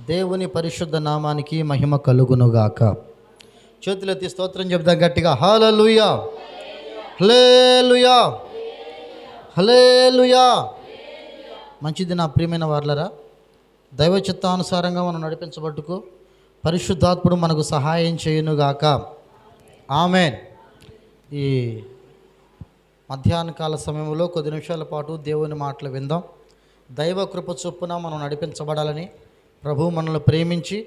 దేవుని పరిశుద్ధ నామానికి మహిమ కలుగునుగాక. చేతులెత్తి స్తోత్రం చెప్దాం గట్టిగా. హల్లెలూయా, హల్లెలూయా, హల్లెలూయా. మంచిది నా ప్రియమైన వార్లరా, దైవ చిత్తానుసారంగా మనం నడిపించబట్టుకు పరిశుద్ధాత్ముడు మనకు సహాయం చేయునుగాక. ఆమేన్. ఈ మధ్యాహ్న కాల సమయంలో కొద్ది నిమిషాల పాటు దేవుని మాటలు విందాం. దైవ కృప చొప్పున మనం నడిపించబడాలని ప్రభువు మనల్ని ప్రేమించి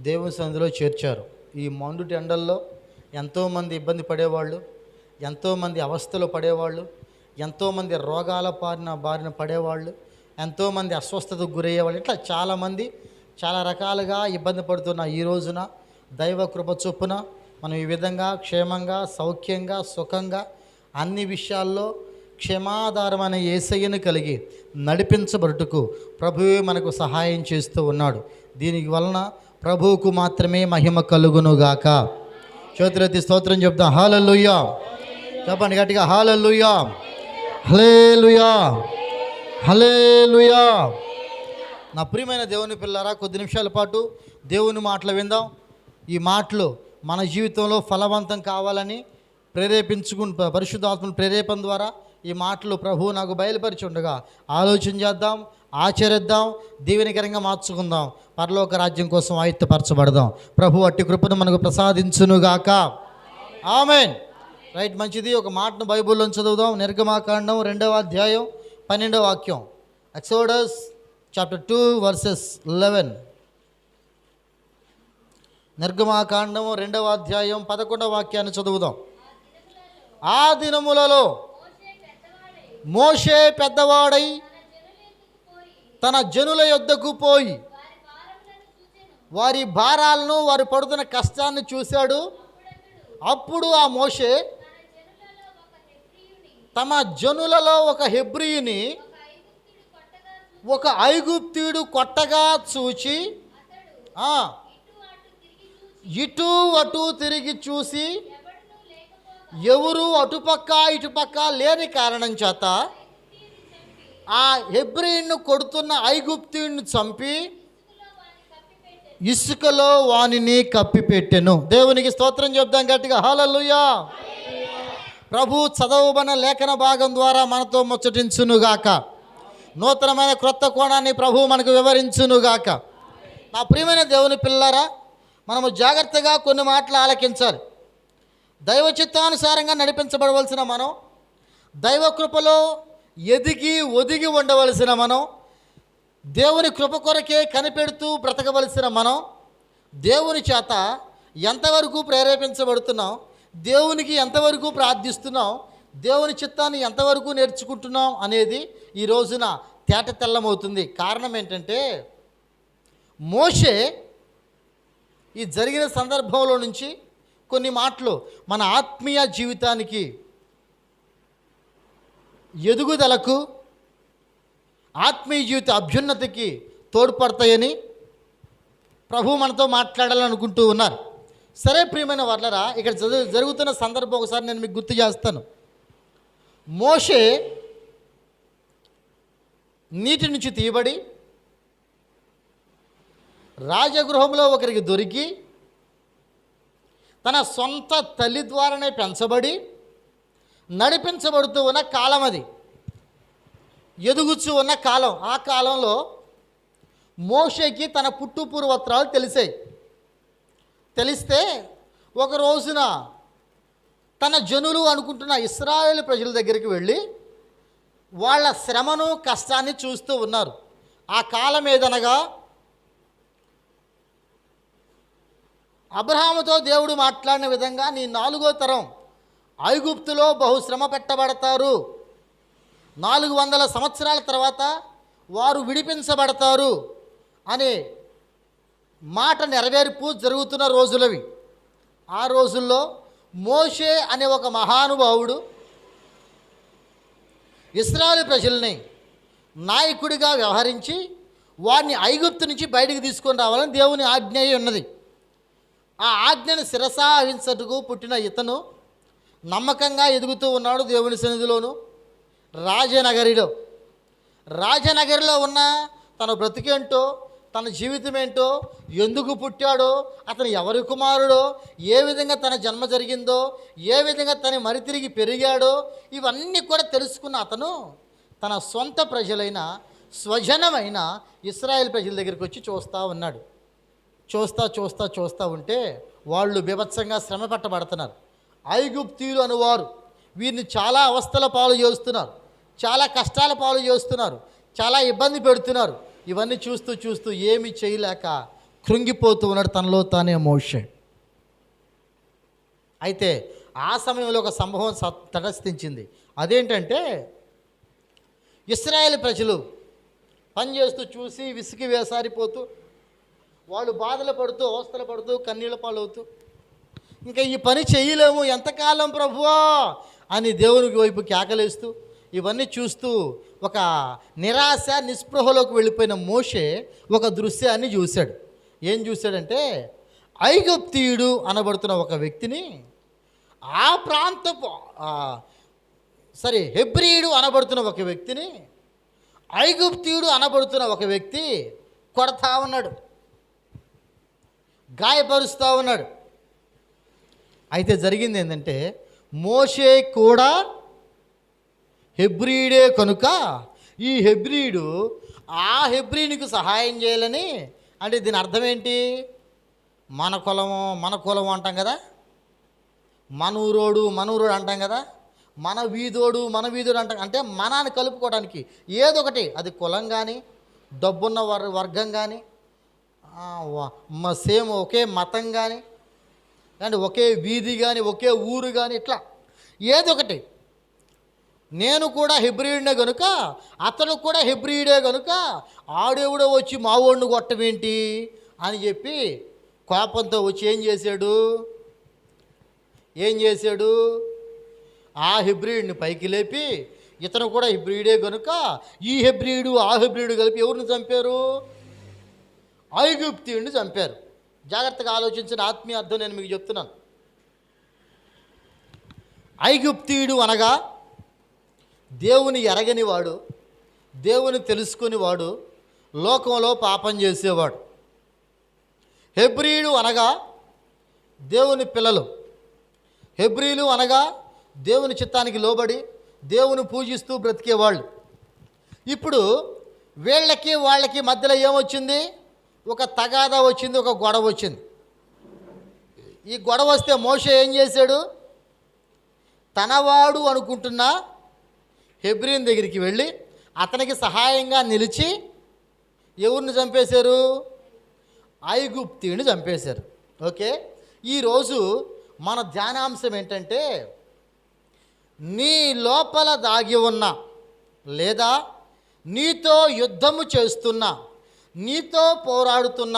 దేవుని సన్నిధిలో చేర్చారు. ఈ మండుటి ఎండల్లో ఎంతోమంది ఇబ్బంది పడేవాళ్ళు, ఎంతోమంది అవస్థలు పడేవాళ్ళు, ఎంతోమంది రోగాల బారిన పడేవాళ్ళు, ఎంతోమంది అస్వస్థతకు గురయ్యేవాళ్ళు, ఇట్లా చాలామంది చాలా రకాలుగా ఇబ్బంది పడుతున్న ఈ రోజున దైవ కృప చొప్పున మనం ఈ విధంగా క్షేమంగా, సౌఖ్యంగా, సుఖంగా అన్ని విషయాల్లో క్షమాధారమైన యేసయ్యను కలిగి నడిపించబడుటకు ప్రభువే మనకు సహాయం చేస్తూ ఉన్నాడు. దీనికి వలన ప్రభువుకు మాత్రమే మహిమ కలుగునుగాక. చేతులెత్తి స్తోత్రం చెప్తాం. హల్లెలూయా చెప్పండి గట్టిగా. హల్లెలూయా, హల్లెలూయా, హల్లెలూయా. నా ప్రియమైన దేవుని పిల్లారా, కొద్ది నిమిషాల పాటు దేవుని మాటలు విందాం. ఈ మాటలు మన జీవితంలో ఫలవంతం కావాలని పరిశుద్ధాత్మని ప్రేరేపణ ద్వారా ఈ మాటలు ప్రభువు నాకు బయలుపరిచి ఉండగా ఆలోచన చేద్దాం, ఆచరిద్దాం, దీవెనకరంగా మార్చుకుందాం, పరలోక రాజ్యం కోసం ఆయుత్తపరచబడదాం. ప్రభు అట్టి కృపను మనకు ప్రసాదించునుగాక. ఆమేన్. రైట్, మంచిది. ఒక మాటను బైబిల్లో చదువుదాం. నిర్గమాకాండం 2వ అధ్యాయం 12వ వాక్యం. Exodus chapter 2 versus 11. నిర్గమాకాండం 2వ అధ్యాయం 11వ వాక్యాన్ని చదువుదాం. ఆ దినములలో మోషే పెద్దవాడై తన జనుల యొద్దకు పోయి వారి భారాలను, వారు పడుతున్న కష్టాన్ని చూశాడు. అప్పుడు ఆ మోషే తమ జనులలో ఒక హెబ్రీయుని ఒక ఐగుప్తీయుడు కొట్టగా చూచి ఇటు అటు తిరిగి చూసి ఎవరు అటుపక్క ఇటుపక్క లేని కారణం చేత ఆ హెబ్రీయుని కొడుతున్న ఐగుప్తీయుని చంపి ఇసుకలో వానిని కప్పిపెట్టెను. దేవునికి స్తోత్రం చెప్దాం గట్టిగా. హల్లెలూయా. ప్రభు చదవబడిన లేఖన భాగం ద్వారా మనతో ముచ్చటించునుగాక. నూతనమైన క్రొత్త కోణాన్ని ప్రభు మనకు వివరించునుగాక. నా ప్రియమైన దేవుని పిల్లారా, మనము జాగ్రత్తగా కొన్ని మాటలు ఆలకించాలి. దైవ చిత్తానుసారంగా నడిపించబడవలసిన మనం, దైవ కృపలో ఎదిగి ఒదిగి ఉండవలసిన మనం, దేవుని కృప కొరకే కనిపెడుతూ బ్రతకవలసిన మనం, దేవుని చేత ఎంతవరకు ప్రేరేపించబడుతున్నాం, దేవునికి ఎంతవరకు ప్రార్థిస్తున్నాం, దేవుని చిత్తాన్ని ఎంతవరకు నేర్చుకుంటున్నాం అనేది ఈ రోజున తేట తెల్లమవుతుంది. కారణం ఏంటంటే, మోషే ఈ జరిగిన సందర్భంలో నుంచి కొన్ని మాటలు మన ఆత్మీయ జీవితానికి, ఎదుగుదలకు, ఆత్మీయ జీవిత అభ్యున్నతికి తోడ్పడతాయని ప్రభు మనతో మాట్లాడాలనుకుంటూ ఉన్నారు. సరే ప్రియమైన వర్లరా, ఇక్కడ జరుగుతున్న సందర్భం ఒకసారి నేను మీకు గుర్తు చేస్తాను. మోషే నీటి నుంచి తీయబడి రాజగృహంలో ఒకరికి దొరికి తన సొంత తల్లి ద్వారానే పెంచబడి నడిపించబడుతూ ఉన్న కాలం అది, ఎదుగుచూ ఉన్న కాలం. ఆ కాలంలో మోషేకి తన పుట్టు పూర్వత్రాలు తెలిస్తే ఒక రోజున తన జనులు అనుకుంటున్న ఇశ్రాయేలు ప్రజల దగ్గరికి వెళ్ళి వాళ్ళ శ్రమను, కష్టాన్ని చూస్తూ ఉన్నారు. ఆ కాలం ఏదనగా అబ్రహాముతో దేవుడు మాట్లాడిన విధంగా, నీ 4వ తరం ఐగుప్తులో బహుశ్రమ పెట్టబడతారు, 400 సంవత్సరాల తర్వాత వారు విడిపించబడతారు అనే మాట నెరవేర్పు జరుగుతున్న రోజులవి. ఆ రోజుల్లో మోషే అనే ఒక మహానుభావుడు ఇశ్రాయేలు ప్రజల్ని నాయకుడిగా వ్యవహరించి వారిని ఐగుప్తు నుంచి బయటికి తీసుకొని రావాలని దేవుని ఆజ్ఞ ఉన్నది. ఆ ఆజ్ఞను శిరసాహించటకు పుట్టిన ఇతను నమ్మకంగా ఎదుగుతూ ఉన్నాడు దేవుని సన్నిధిలోను. రాజనగరిలో ఉన్న తన బ్రతికేంటో, తన జీవితం ఏంటో, ఎందుకు పుట్టాడో, అతను ఎవరి కుమారుడో, ఏ విధంగా తన జన్మ జరిగిందో, ఏ విధంగా తను మరి తిరిగి పెరిగాడో, ఇవన్నీ కూడా తెలుసుకున్న అతను తన సొంత ప్రజలైన స్వజనమైన ఇశ్రాయేల్ ప్రజల దగ్గరికి వచ్చి చూస్తూ ఉన్నాడు. చూస్తూ ఉంటే వాళ్ళు బీభత్సంగా శ్రమ పట్టబడుతున్నారు. ఐగుప్తీయులు అనువారు వీరిని చాలా అవస్థల పాలు చేస్తున్నారు, చాలా కష్టాల పాలు చేస్తున్నారు, చాలా ఇబ్బంది పెడుతున్నారు. ఇవన్నీ చూస్తూ ఏమీ చేయలేక కృంగిపోతూ ఉన్నాడు తనలో తానే మోషే. అయితే ఆ సమయంలో ఒక సంభవం తటస్థించింది. అదేంటంటే, ఇశ్రాయేల్ ప్రజలు పనిచేస్తూ చూసి విసిగి వేసారిపోతూ, వాళ్ళు బాధలు పడుతూ, అవస్థలు పడుతూ, కన్నీళ్ళ పాలవుతూ, ఇంకా ఈ పని చేయలేము, ఎంతకాలం ప్రభువా అని దేవునికి వైపు కేకలేస్తూ, ఇవన్నీ చూస్తూ ఒక నిరాశ నిస్పృహలోకి వెళ్ళిపోయిన మోషే ఒక దృశ్యాన్ని చూశాడు. ఏం చూశాడంటే, ఐగుప్తీయుడు అనబడుతున్న ఒక వ్యక్తిని, ఆ ప్రాంతపు హెబ్రీయుడు అనబడుతున్న ఒక వ్యక్తిని ఐగుప్తీయుడు అనబడుతున్న ఒక వ్యక్తి కొడతా ఉన్నాడు, గాయపరుస్తూ ఉన్నాడు. అయితే జరిగింది ఏంటంటే, మోషే కూడా హెబ్రీయుడే కనుక ఈ హెబ్రీయుడు ఆ హెబ్రీయునికి సహాయం చేయాలని, అంటే దీని అర్థం ఏంటి, మన కులము అంటాం కదా, మన ఊరోడు అంటాం కదా, మన వీధోడు అంటాం. అంటే మనాన్ని కలుపుకోవడానికి ఏదొకటి, అది కులం కానీ, డబ్బున్న వర్గం కానీ, సేమ్ ఒకే మతం కానీ, అండ్ ఒకే వీధి కానీ, ఒకే ఊరు కానీ, ఇట్లా ఏదొకటి. నేను కూడా హెబ్రీయుడే కనుక అతను కూడా హెబ్రీయుడే కనుక ఆడెవడో వచ్చి మా ఓడిని కొట్టమేంటి అని చెప్పి కోపంతో వచ్చి ఏం చేశాడు, ఆ హెబ్రీయుడిని పైకి లేపి, ఇతను కూడా హెబ్రీయుడే కనుక ఈ హెబ్రీయుడు ఆ హెబ్రీయుడు కలిపి ఎవరిని చంపారు, ఐగుప్తీయుడిని చంపారు. జాగ్రత్తగా ఆలోచించిన ఆత్మీయ అర్థం నేను మీకు చెప్తున్నాను. ఐగుప్తీయుడు అనగా దేవుని ఎరగనివాడు, దేవుని తెలుసుకునివాడు, లోకంలో పాపం చేసేవాడు. హెబ్రీయుడు అనగా దేవుని పిల్లలు, హెబ్రీయులు అనగా దేవుని చిత్తానికి లోబడి దేవుని పూజిస్తూ బ్రతికేవాళ్ళు. ఇప్పుడు వాళ్ళకి మధ్యలో ఏమొచ్చింది, ఒక తగాదా వచ్చింది, ఒక గొడవ వచ్చింది. ఈ గొడవ వస్తే మోషే ఏం చేశాడు, తనవాడు అనుకుంటున్న హెబ్రీయుని దగ్గరికి వెళ్ళి అతనికి సహాయంగా నిలిచి ఎవరిని చంపేశారు, ఐగుప్తీయుని చంపేశారు. ఓకే, ఈరోజు మన ధ్యానాంశం ఏంటంటే, నీ లోపల దాగి ఉన్న లేదా నీతో యుద్ధము చేస్తున్న, నీతో పోరాడుతున్న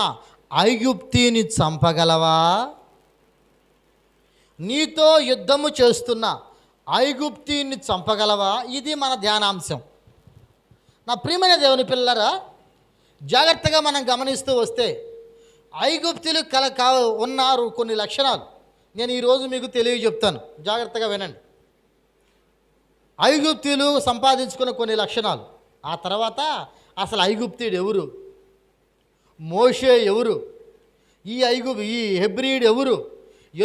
ఐగుప్తీని చంపగలవా? నీతో యుద్ధము చేస్తున్న ఐగుప్తీని చంపగలవా? ఇది మన ధ్యానాంశం. నా ప్రియమైన దేవుని పిల్లరా, జాగ్రత్తగా మనం గమనిస్తూ వస్తే ఐగుప్తీలు ఉన్నారు కొన్ని లక్షణాలు. నేను ఈరోజు మీకు తెలియజెప్తాను, జాగ్రత్తగా వినండి. ఐగుప్తీలు సంపాదించుకున్న కొన్ని లక్షణాలు, ఆ తర్వాత అసలు ఐగుప్తీయుడు ఎవరు, మోషే ఎవరు, ఈ హెబ్రీయుడు ఎవరు,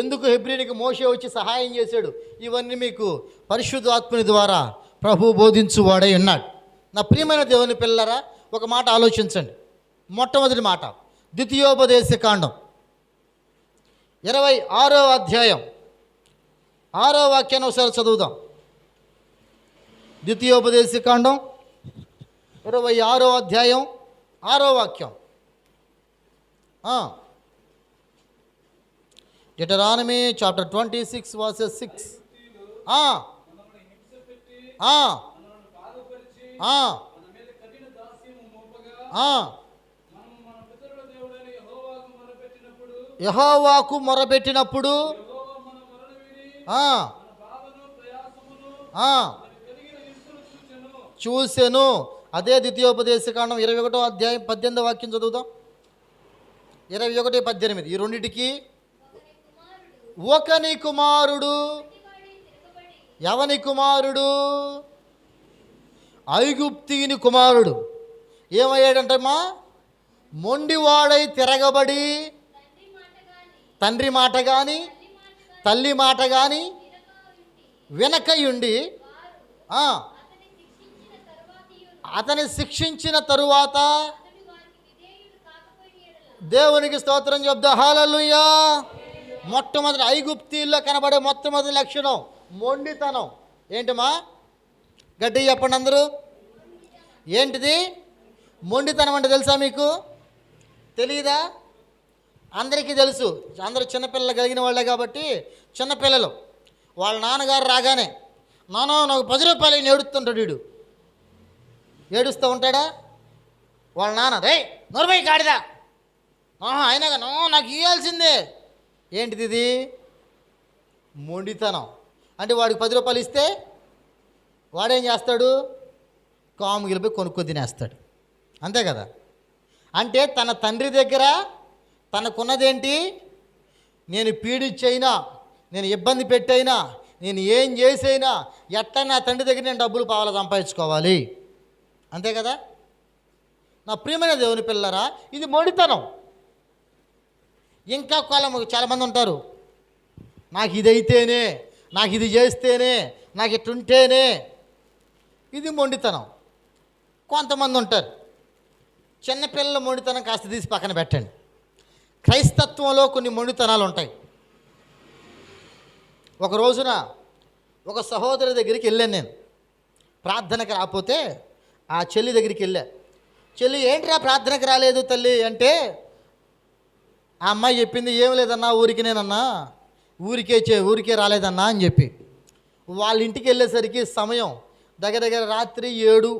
ఎందుకు హెబ్రీయునికి మోషే వచ్చి సహాయం చేశాడు, ఇవన్నీ మీకు పరిశుద్ధాత్ముని ద్వారా ప్రభు బోధించువాడై ఉన్నాడు. నా ప్రియమైన దేవుని పిల్లరా, ఒక మాట ఆలోచించండి. మొట్టమొదటి మాట, ద్వితీయోపదేశకాండం 26వ అధ్యాయం 6వ వాక్యాన్ని ఒకసారి చదువుదాం. ద్వితీయోపదేశకాండం 26వ అధ్యాయం 6వ వాక్యం. Deuteronomy chapter 26 verses 6. యెహోవాకు మొరపెట్టినప్పుడు చూసెను. అదే ద్వితీయోపదేశకాండం 21వ అధ్యాయం 18వ వాక్యం చదువుదాం. 21:18. ఈ రెండింటికి ఒకని కుమారుడు, ఎవని కుమారుడు, ఐగుప్తీయుని కుమారుడు ఏమయ్యాడంటమ్మా, మొండివాడై తిరగబడి తండ్రి మాట కానీ తల్లి మాట కానీ వినకయుండి అతని శిక్షించిన తరువాత దేవునికి స్తోత్రం చెప్దా. హల్లెలూయా. మొట్టమొదటి ఐగుప్తీల్లో కనబడే మొట్టమొదటి లక్షణం మొండితనం. ఏంటమ్మా? గట్టిగా చెప్పండి అందరూ. ఏంటిది మొండితనం అంటే? తెలుసా మీకు? తెలియదా? అందరికీ తెలుసు. అందరూ చిన్నపిల్లలు కలిగిన వాళ్ళే కాబట్టి చిన్నపిల్లలు వాళ్ళ నాన్నగారు రాగానే నాన్న నాకు 10 రూపాయలు ఏడుస్తుంటాడు. వీడు ఏడుస్తూ ఉంటాడా? వాళ్ళ నాన్న రే నోర్మై గాడిదా అయినా నాకు ఇవ్వాల్సిందే. ఏంటిది ఇది? మొండితనం. అంటే వాడికి 10 రూపాయలు ఇస్తే వాడేం చేస్తాడు? కాము గెలిపి కొనుక్కు తినేస్తాడు. అంతే కదా? అంటే తన తండ్రి దగ్గర తనకున్నదేంటి? నేను పీడిచ్చైనా, నేను ఇబ్బంది పెట్టైనా, నేను ఏం చేసైనా ఎట్లా నా తండ్రి దగ్గర నేను డబ్బులు పావాల సంపాదించుకోవాలి. అంతే కదా? నా ప్రియమైన దేవుని పిల్లరా, ఇది మొండితనం. ఇంకా చాలామంది ఉంటారు, నాకు ఇది అయితేనే, నాకు ఇది చేస్తేనే, నాకు ఇట్టుంటేనే. ఇది మొండితనం. కొంతమంది ఉంటారు. చిన్నపిల్లల మొండితనం కాస్త తీసి పక్కన పెట్టండి. క్రైస్తత్వంలో కొన్ని మొండితనాలు ఉంటాయి. ఒక రోజున ఒక సహోదరి దగ్గరికి వెళ్ళాను నేను. ప్రార్థనకి రాకపోతే ఆ చెల్లి దగ్గరికి వెళ్ళా. చెల్లి ఏంట్రా ప్రార్థనకి రాలేదు తల్లి అంటే, ఆ అమ్మాయి చెప్పింది ఏం లేదన్నా ఊరికేనేనన్నా, ఊరికే రాలేదన్నా అని చెప్పి. వాళ్ళ ఇంటికి వెళ్ళేసరికి సమయం దగ్గర రాత్రి 7,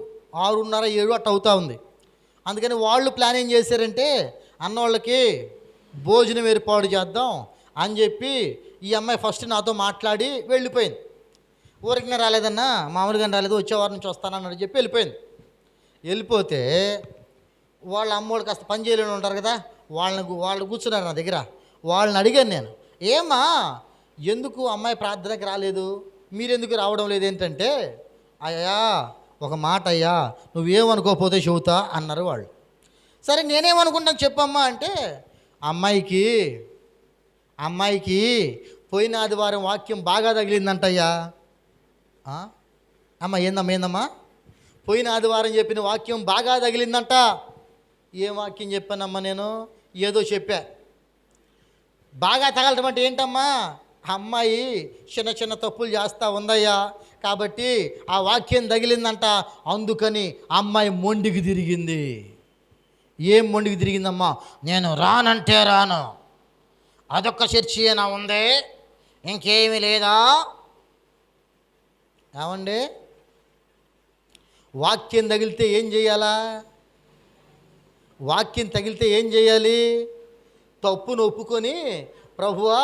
6:30, 7 అట్ట అవుతూ ఉంది. అందుకని వాళ్ళు ప్లాన్ ఏం చేశారంటే, అన్నవాళ్ళకి భోజనం ఏర్పాటు చేద్దాం అని చెప్పి ఈ అమ్మాయి ఫస్ట్ నాతో మాట్లాడి వెళ్ళిపోయింది. ఊరికనే రాలేదన్నా, మామూలుగానే రాలేదు, వచ్చే వారం నుంచి వస్తానని చెప్పి వెళ్ళిపోయింది. వెళ్ళిపోతే వాళ్ళ అమ్మోళ్ళు కాస్త పని చేయలేని ఉంటారు కదా, వాళ్ళు కూర్చున్నారు నా దగ్గర. వాళ్ళని అడిగాను నేను, ఏమా ఎందుకు అమ్మాయి ప్రార్థనకి రాలేదు, మీరెందుకు రావడం లేదు ఏంటంటే, అయ్యా ఒక మాట అయ్యా, నువ్వేమనుకోకపోతే చెబుతా అన్నారు వాళ్ళు. సరే నేనేమనుకుంటాను చెప్పమ్మా అంటే, అమ్మాయికి పోయిన ఆదివారం వాక్యం బాగా తగిలిందంటయ్యా. అమ్మ ఏందమ్మా పోయిన ఆదివారం చెప్పిన వాక్యం బాగా తగిలిందంట. ఏం వాక్యం చెప్పానమ్మా నేను? ఏదో చెప్పా. బాగా తగలటం అంటే ఏంటమ్మా? అమ్మాయి చిన్న చిన్న తప్పులు చేస్తూ ఉందయ్యా, కాబట్టి ఆ వాక్యం తగిలిందంట. అందుకని అమ్మాయి మొండికి తిరిగింది. ఏం మొండికి తిరిగిందమ్మా? నేను రానంటే రాను, అదొక్క చర్చి అయినా ఉంది, ఇంకేమీ లేదా? ఏమండి, వాక్యం తగిలితే ఏం చేయాలా? వాక్యం తగిలితే ఏం చేయాలి? తప్పును ఒప్పుకొని, ప్రభువా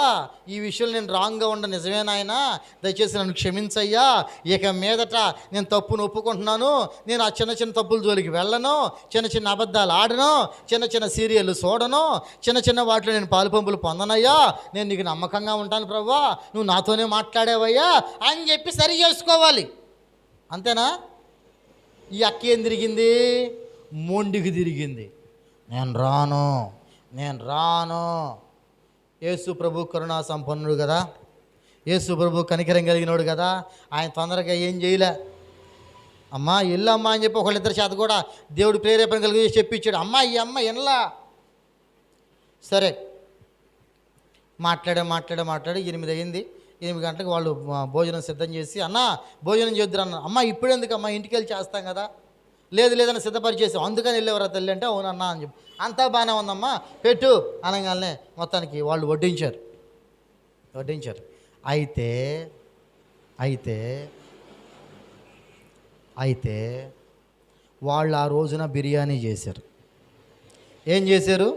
ఈ విషయంలో నేను రాంగ్గా ఉండ, నిజమే నాయనా, దయచేసి నన్ను క్షమించయ్యా, ఇక మీదట నేను తప్పును ఒప్పుకుంటున్నాను, నేను ఆ చిన్న చిన్న తప్పుల జోలికి వెళ్ళను, చిన్న చిన్న అబద్ధాలు ఆడను, చిన్న చిన్న సీరియళ్ళు చూడను, చిన్న చిన్న వాటిలో నేను పాలుపంపులు పొందనయ్యా, నేను నీకు నమ్మకంగా ఉంటాను ప్రభువా, నువ్వు నాతోనే మాట్లాడావయ్యా అని చెప్పి సరి చేసుకోవాలి. అంతేనా? ఈ అక్క ఏం తిరిగింది? మొండికి తిరిగింది. నేను రాను. యేసు ప్రభు కరుణా సంపన్నుడు కదా, యేసు ప్రభు కనికరం కలిగినోడు కదా, ఆయన తొందరగా ఏం చేయలే. అమ్మా ఎల్లమ్మా అని చెప్పి ఒకళ్ళిద్దరి చేత కూడా దేవుడు ప్రేరేపణ కలిగి చెప్పించాడు. ఈ అమ్మ ఎనలా. సరే మాట్లాడే 8 అయింది. 8 గంటలకు వాళ్ళు భోజనం సిద్ధం చేసి, అన్న భోజనం చేద్దురు అన్న. అమ్మ ఇప్పుడెందుకమ్మా, ఇంటికి వెళ్ళి చేస్తాం కదా. లేదని సిద్ధపరిచేసి, అందుకని వెళ్ళేవరా తల్లి అంటే, అవునన్నా అని చెప్పి. అంతా బాగానే ఉందమ్మా పెట్టు అనగానే మొత్తానికి వాళ్ళు వడ్డించారు. అయితే వాళ్ళు ఆ రోజున బిర్యానీ చేశారు. ఏం చేశారు?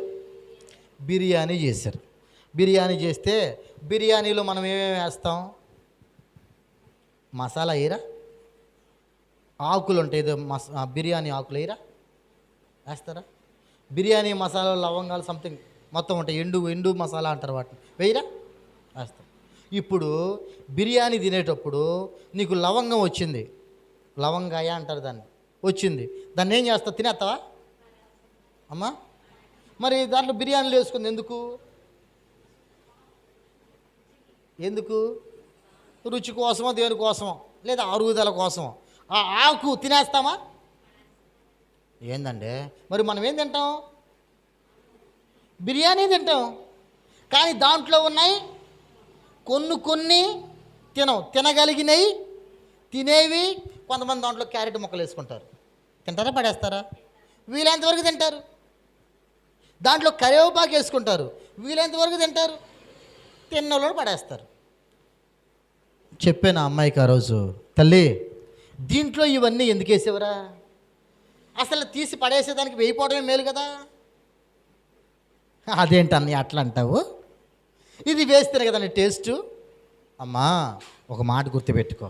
బిర్యానీ చేశారు. బిర్యానీ చేస్తే బిర్యానీలో మనం ఏమేమి వేస్తాం? మసాలా వేయరా? ఆకులు ఉంటాయి, ఏదో బిర్యానీ ఆకులు వేస్తారా? బిర్యానీ మసాలా, లవంగాలు సంథింగ్ మొత్తం ఉంటాయి, ఎండు మసాలా అంటారు వాటిని, వేయరా? వేస్తాం. ఇప్పుడు బిర్యానీ తినేటప్పుడు నీకు లవంగం వచ్చింది, లవంగాయ అంటారు దాన్ని, వచ్చింది, దాన్ని ఏం చేస్తావు? తినేస్తావా అమ్మా? మరి దాంట్లో బిర్యానీలు వేసుకుంది ఎందుకు రుచి కోసమో దేని కోసమో లేదా అరుగుదల కోసమో. ఆ ఆకు తినేస్తామా? ఏందంటే మరి మనం ఏం తింటాం? బిర్యానీ తింటాం. కానీ దాంట్లో ఉన్నాయి కొన్ని తినగలిగినవి తినేవి. కొంతమంది దాంట్లో క్యారెట్ ముక్కలు వేసుకుంటారు. తింటారా పడేస్తారా? వీలైనంతవరకు తింటారు. దాంట్లో కరివేపాకు వేసుకుంటారు. వీలైనంతవరకు తింటారు. తిన్నోళ్ళు పడేస్తారు. చెప్పాను ఆ అమ్మాయికి ఆ రోజు, తల్లి దీంట్లో ఇవన్నీ ఎందుకు వేసేవరా? అసలు తీసి పడేసేదానికి వేయిపోవడమే మేలు కదా. అదేంటన్నీ అట్లా అంటావు? ఇది వేస్తేనే కదండి టేస్టు. అమ్మా ఒక మాట గుర్తుపెట్టుకో,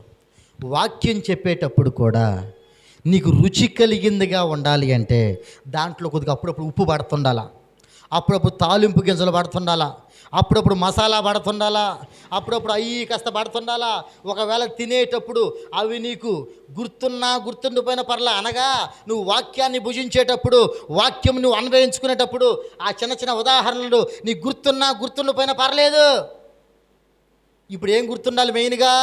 వాక్యం చెప్పేటప్పుడు కూడా నీకు రుచి కలిగిందిగా ఉండాలి అంటే దాంట్లో కొద్దిగా అప్పుడప్పుడు ఉప్పు పడుతుండాలా, అప్పుడప్పుడు తాలింపు గింజలు పడుతుండాలా, అప్పుడప్పుడు మసాలా పడుతుండాలా, అప్పుడప్పుడు అయ్యి కాస్త పడుతుండాలా. ఒకవేళ తినేటప్పుడు అవి నీకు గుర్తుండిపోయిన పర్లా, అనగా నువ్వు వాక్యాన్ని భుజించేటప్పుడు, వాక్యం నువ్వు అన్వయించుకునేటప్పుడు ఆ చిన్న చిన్న ఉదాహరణలు నీకు గుర్తుండిపోయిన పర్లేదు. ఇప్పుడు ఏం గుర్తుండాలి? మెయిన్గా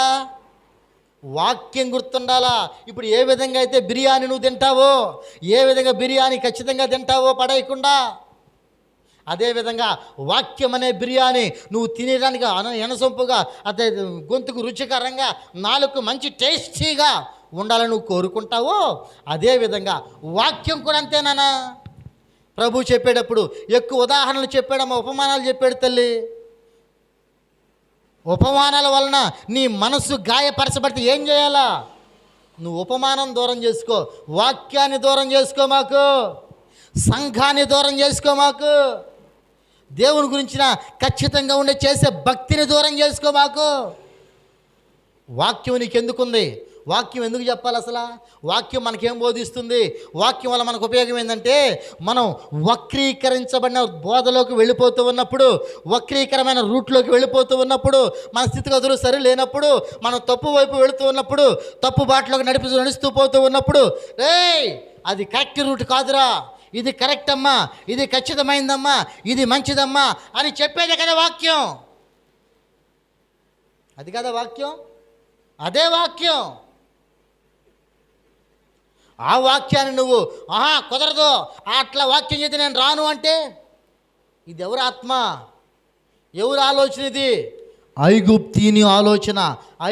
వాక్యం గుర్తుండాలా. ఇప్పుడు ఏ విధంగా అయితే బిర్యానీ నువ్వు తింటావో, ఏ విధంగా బిర్యానీ ఖచ్చితంగా తింటావో పడేయకుండా, అదేవిధంగా వాక్యం అనే బిర్యానీ నువ్వు తినేదానికి ఎనసొంపుగా, అదే గొంతుకు రుచికరంగా, నాలుగు మంచి టేస్టీగా ఉండాలని నువ్వు కోరుకుంటావో, అదేవిధంగా వాక్యం కూడా అంతేనా? ప్రభు చెప్పేటప్పుడు ఎక్కువ ఉదాహరణలు చెప్పాడమ్మా, ఉపమానాలు చెప్పాడు తల్లి. ఉపమానాల వలన నీ మనసు గాయపరచబడితే ఏం చేయాలా? నువ్వు ఉపమానం దూరం చేసుకో, వాక్యాన్ని దూరం చేసుకో మాకు, సంఘాన్ని దూరం చేసుకో మాకు, దేవుని గురించిన ఖచ్చితంగా ఉండే చేసే భక్తిని దూరం చేసుకో మాకు. వాక్యం నీకు ఎందుకుంది? వాక్యం ఎందుకు చెప్పాలి అసలు? వాక్యం మనకేం బోధిస్తుంది? వాక్యం వల్ల మనకు ఉపయోగం ఏంటంటే, మనం వక్రీకరించబడిన బోధలోకి వెళ్ళిపోతూ ఉన్నప్పుడు, వక్రీకరమైన రూట్లోకి వెళ్ళిపోతూ ఉన్నప్పుడు, మన స్థితిగతులు సరి లేనప్పుడు, మనం తప్పు వైపు వెళుతూ ఉన్నప్పుడు, తప్పు బాటలోకి నడుస్తూ పోతూ ఉన్నప్పుడు, అది కరెక్ట్ రూట్ కాదురా, ఇది కరెక్ట్ అమ్మా, ఇది ఖచ్చితమైందమ్మా, ఇది మంచిదమ్మా అని చెప్పేదే కదా వాక్యం. అది కదా వాక్యం, అదే వాక్యం. ఆ వాక్యాన్ని నువ్వు కుదరదు, అట్లా వాక్యం చేతి నేను రాను అంటే ఇది ఎవరి ఆత్మ, ఎవరి ఆలోచన? ఇది ఐగుప్తీని ఆలోచన.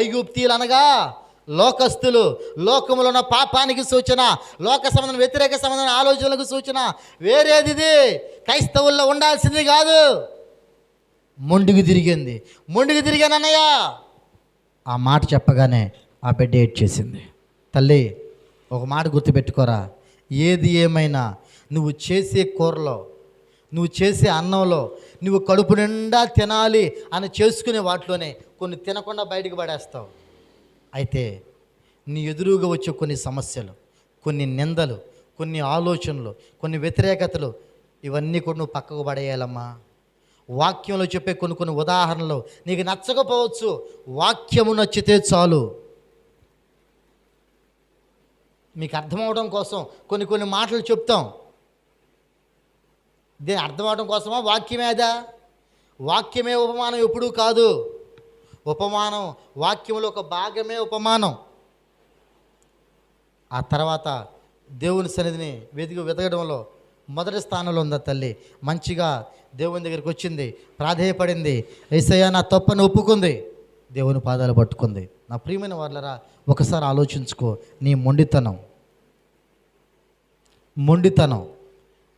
ఐగుప్తీలు అనగా లోకస్తులు, లోకములో ఉన్న పాపానికి సూచన, లోక సంబంధం వ్యతిరేక సంబంధం ఆలోచనలకు సూచన. వేరేది ఇది క్రైస్తవుల్లో ఉండాల్సింది కాదు. మొండికి తిరిగానన్నయ్య. ఆ మాట చెప్పగానే ఆ బిడ్డ ఏడ్చేసింది. తల్లి ఒక మాట గుర్తుపెట్టుకోరా, ఏది ఏమైనా నువ్వు చేసే కూరలో, నువ్వు చేసే అన్నంలో, నువ్వు కడుపు నిండా తినాలి అని చేసుకునే వాటిలోనే కొన్ని తినకుండా బయటికి పడేస్తావు. అయితే నీ ఎదురుగా వచ్చే కొన్ని సమస్యలు, కొన్ని నిందలు, కొన్ని ఆలోచనలు, కొన్ని వ్యతిరేకతలు, ఇవన్నీ కూడా నువ్వు పక్కకు పడేయాలమ్మా. వాక్యంలో చెప్పే కొన్ని ఉదాహరణలు నీకు నచ్చకపోవచ్చు, వాక్యము నచ్చితే చాలు. మీకు అర్థమవడం కోసం కొన్ని మాటలు చెప్తాం. దీని అర్థం అవడం కోసమా? వాక్యమే అదా? వాక్యమే ఉపమానం ఎప్పుడూ కాదు. ఉపమానం వాక్యంలో ఒక భాగమే ఉపమానం. ఆ తర్వాత దేవుని సన్నిధిని వెతకడంలో మొదటి స్థానంలో ఉందా తల్లి. మంచిగా దేవుని దగ్గరికి వచ్చింది, ప్రాధేయపడింది, యేసయ్యా నా తప్పని ఒప్పుకుంది, దేవుని పాదాలు పట్టుకుంది. నా ప్రియమైన వాళ్ళరా, ఒకసారి ఆలోచించుకో. నీ మొండితనం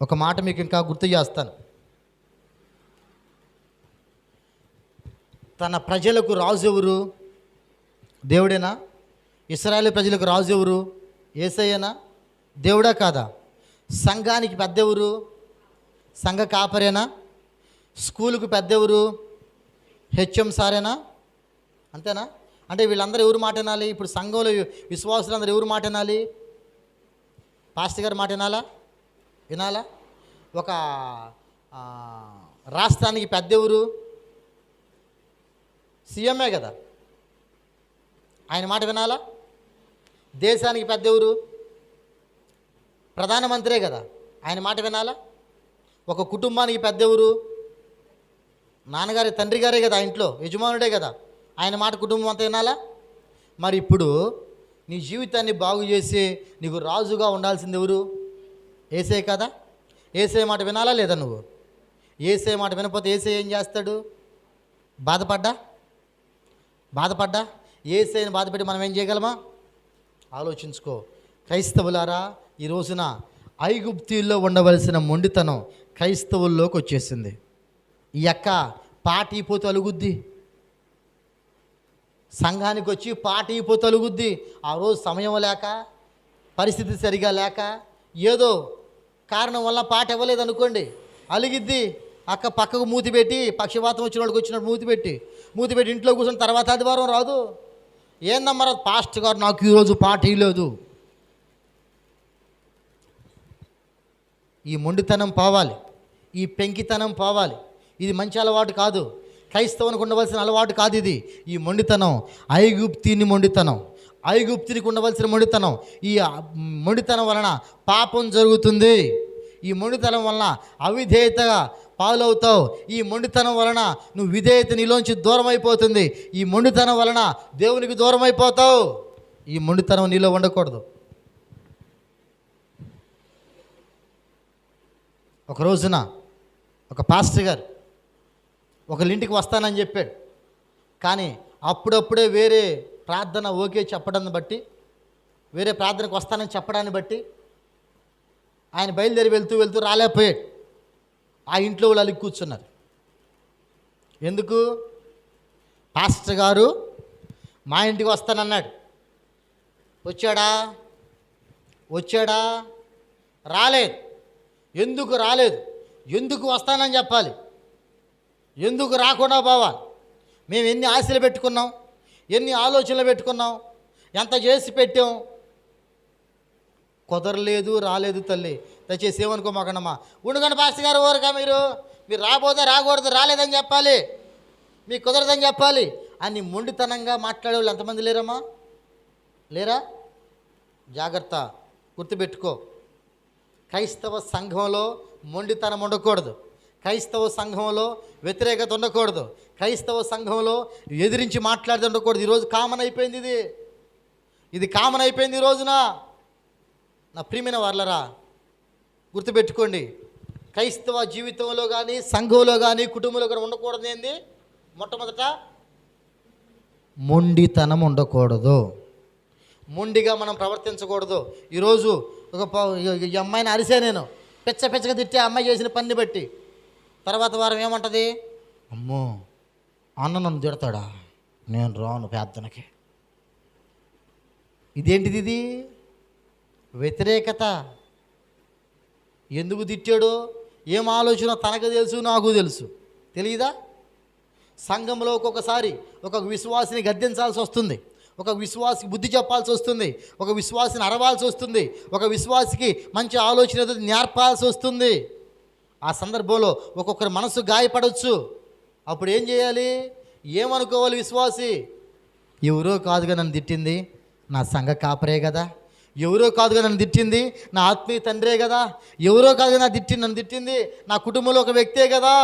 ఒక మాట మీకు ఇంకా గుర్తు చేస్తాను. తన ప్రజలకు రాజు ఎవరు? దేవుడేనా? ఇశ్రాయేలు ప్రజలకు రాజు ఎవరు? యేసయ్యనా? దేవుడా కాదా? సంఘానికి పెద్ద ఎవరు? సంఘ కాపరేనా? స్కూలుకు పెద్ద ఎవరు? హెచ్ఎం సారేనా? అంతేనా? అంటే వీళ్ళందరూ ఎవరు మాట వినాలి? ఇప్పుడు సంఘంలో విశ్వాసులందరూ ఎవరు మాట వినాలి? పాస్టర్ గారు మాట వినాలా? ఒక రాష్ట్రానికి పెద్ద ఎవరు? సీఎంఏ కదా, ఆయన మాట వినాలా? దేశానికి పెద్ద ఎవరు? ప్రధానమంత్రే కదా, ఆయన మాట వినాలా? ఒక కుటుంబానికి పెద్ద ఎవరు? నాన్నగారి తండ్రి గారే కదా, ఇంట్లో యజమానుడే కదా. ఆయన మాట కుటుంబం అంతా వినాలా? మరి ఇప్పుడు నీ జీవితాన్ని బాగు చేసి నీకు రాజుగా ఉండాల్సింది ఎవరు? యేసే కదా. యేసే మాట వినాలా లేదా నువ్వు? యేసే మాట వినకపోతే యేసే ఏం చేస్తాడు? బాధపడ్డా యేసేని బాధపెట్టి మనం ఏం చేయగలమా? ఆలోచించుకో. క్రైస్తవులారా, ఈ రోజున ఐగుప్తీల్లో ఉండవలసిన మొండితనం క్రైస్తవుల్లోకి వచ్చేసింది. ఈ అక్క పాట అయిపోతూ అలుగుద్ది, సంఘానికి వచ్చి పాట అయిపోతూ అలుగుద్ది. ఆ రోజు సమయం లేక, పరిస్థితి సరిగా లేక, ఏదో కారణం వల్ల పాట ఇవ్వలేదు అనుకోండి, అలిగిద్ది. అక్క పక్కకు మూతి పెట్టి, పక్షవాతం వచ్చిన వాళ్ళకి వచ్చినట్టు మూతి పెట్టి ఇంట్లో కూర్చొని తర్వాత ఆదివారం రాదు. ఏందమ్మా పాస్టర్ గారు నాకు ఈరోజు పాట ఇవ్వలేదు. ఈ మొండితనం పోవాలి, ఈ పెంకితనం పోవాలి. ఇది మంచి అలవాటు కాదు, క్రైస్తవునికి ఉండవలసిన అలవాటు కాదు ఇది. ఈ మొండితనం ఐగుప్తినికి ఉండవలసిన మొండితనం. ఈ మొండితనం వలన పాపం జరుగుతుంది. ఈ మొండితనం వలన అవిధేయతగా పాలవుతావు. ఈ మొండితనం వలన నువ్వు విధేయత నీలోంచి దూరం అయిపోతుంది. ఈ మొండితనం వలన దేవునికి దూరం అయిపోతావు. ఈ మొండితనం నీలో ఉండకూడదు. ఒక రోజున ఒక పాస్టర్ గారు ఒకళ్ళింటికి వస్తానని చెప్పాడు. కానీ అప్పుడప్పుడే వేరే ప్రార్థన ఓకే చెప్పడాన్ని బట్టి, వేరే ప్రార్థనకు వస్తానని చెప్పడాన్ని బట్టి ఆయన బయలుదేరి వెళ్తూ రాలేకపోయాడు. ఆ ఇంట్లో వాళ్ళు అలిగి కూర్చున్నారు. ఎందుకు? పాస్టర్ గారు మా ఇంటికి వస్తానన్నాడు. వచ్చాడా? రాలేదు. ఎందుకు రాలేదు? ఎందుకు వస్తానని చెప్పాలి, ఎందుకు రాకుండా పోవాలి? మేము ఎన్ని ఆశలు పెట్టుకున్నాం, ఎన్ని ఆలోచనలు పెట్టుకున్నాం, ఎంత చేసి పెట్టాం, కుదరలేదు, రాలేదు. తల్లి దయచేసి ఏమనుకోమాకండమ్మా. ఉండుకండి పాస్టర్ గారు, ఊరగా మీరు రాబోతే రాకూడదు, రాలేదని చెప్పాలి, మీకు కుదరదని చెప్పాలి అని మొండితనంగా మాట్లాడే వాళ్ళు ఎంతమంది లేరమ్మా? లేరా? జాగ్రత్త, గుర్తుపెట్టుకో. క్రైస్తవ సంఘంలో మొండితనం ఉండకూడదు. క్రైస్తవ సంఘంలో వ్యతిరేకత ఉండకూడదు. క్రైస్తవ సంఘంలో ఎదిరించి మాట్లాడితే ఉండకూడదు. ఈరోజు కామన్ అయిపోయింది, ఇది కామన్ అయిపోయింది ఈ రోజున. నా ప్రియమైన వాళ్ళరా, గుర్తుపెట్టుకోండి, క్రైస్తవ జీవితంలో కానీ, సంఘంలో కానీ, కుటుంబంలో కానీ ఉండకూడదు ఏంది? మొట్టమొదట మొండితనం ఉండకూడదు. మొండిగా మనం ప్రవర్తించకూడదు. ఈరోజు ఈ అమ్మాయిని అరిసే నేను పిచ్చగా తిట్టే అమ్మాయి చేసిన పని బట్టి తర్వాత వారం ఏమంటుంది? అమ్మో అన్న నన్ను తిడతాడా, నేను రాను ప్రార్థనకి. ఇదేంటిది? ఇది వ్యతిరేకత. ఎందుకు తిట్టాడో, ఏం ఆలోచన తనకు తెలుసు, నాకు తెలుసు. తెలియదా? సంఘంలో ఒక్కొక్కసారి ఒక విశ్వాసిని గద్దించాల్సి వస్తుంది, ఒక విశ్వాసికి బుద్ధి చెప్పాల్సి వస్తుంది, ఒక విశ్వాసిని అరవాల్సి వస్తుంది, ఒక విశ్వాసికి మంచి ఆలోచన నేర్పాల్సి వస్తుంది. ఆ సందర్భంలో ఒక్కొక్కరి మనసు గాయపడవచ్చు. అప్పుడు ఏం చేయాలి? ఏమనుకోవాలి విశ్వాసి? ఎవరో కాదుగా నన్ను తిట్టింది, నా సంఘ కాపరే కదా. ఎవరో కాదుగా నన్ను తిట్టింది, నా ఆత్మీయ తండ్రే కదా. ఎవరో కాదుగా నన్ను తిట్టింది, నా కుటుంబంలో ఒక వ్యక్తే కదా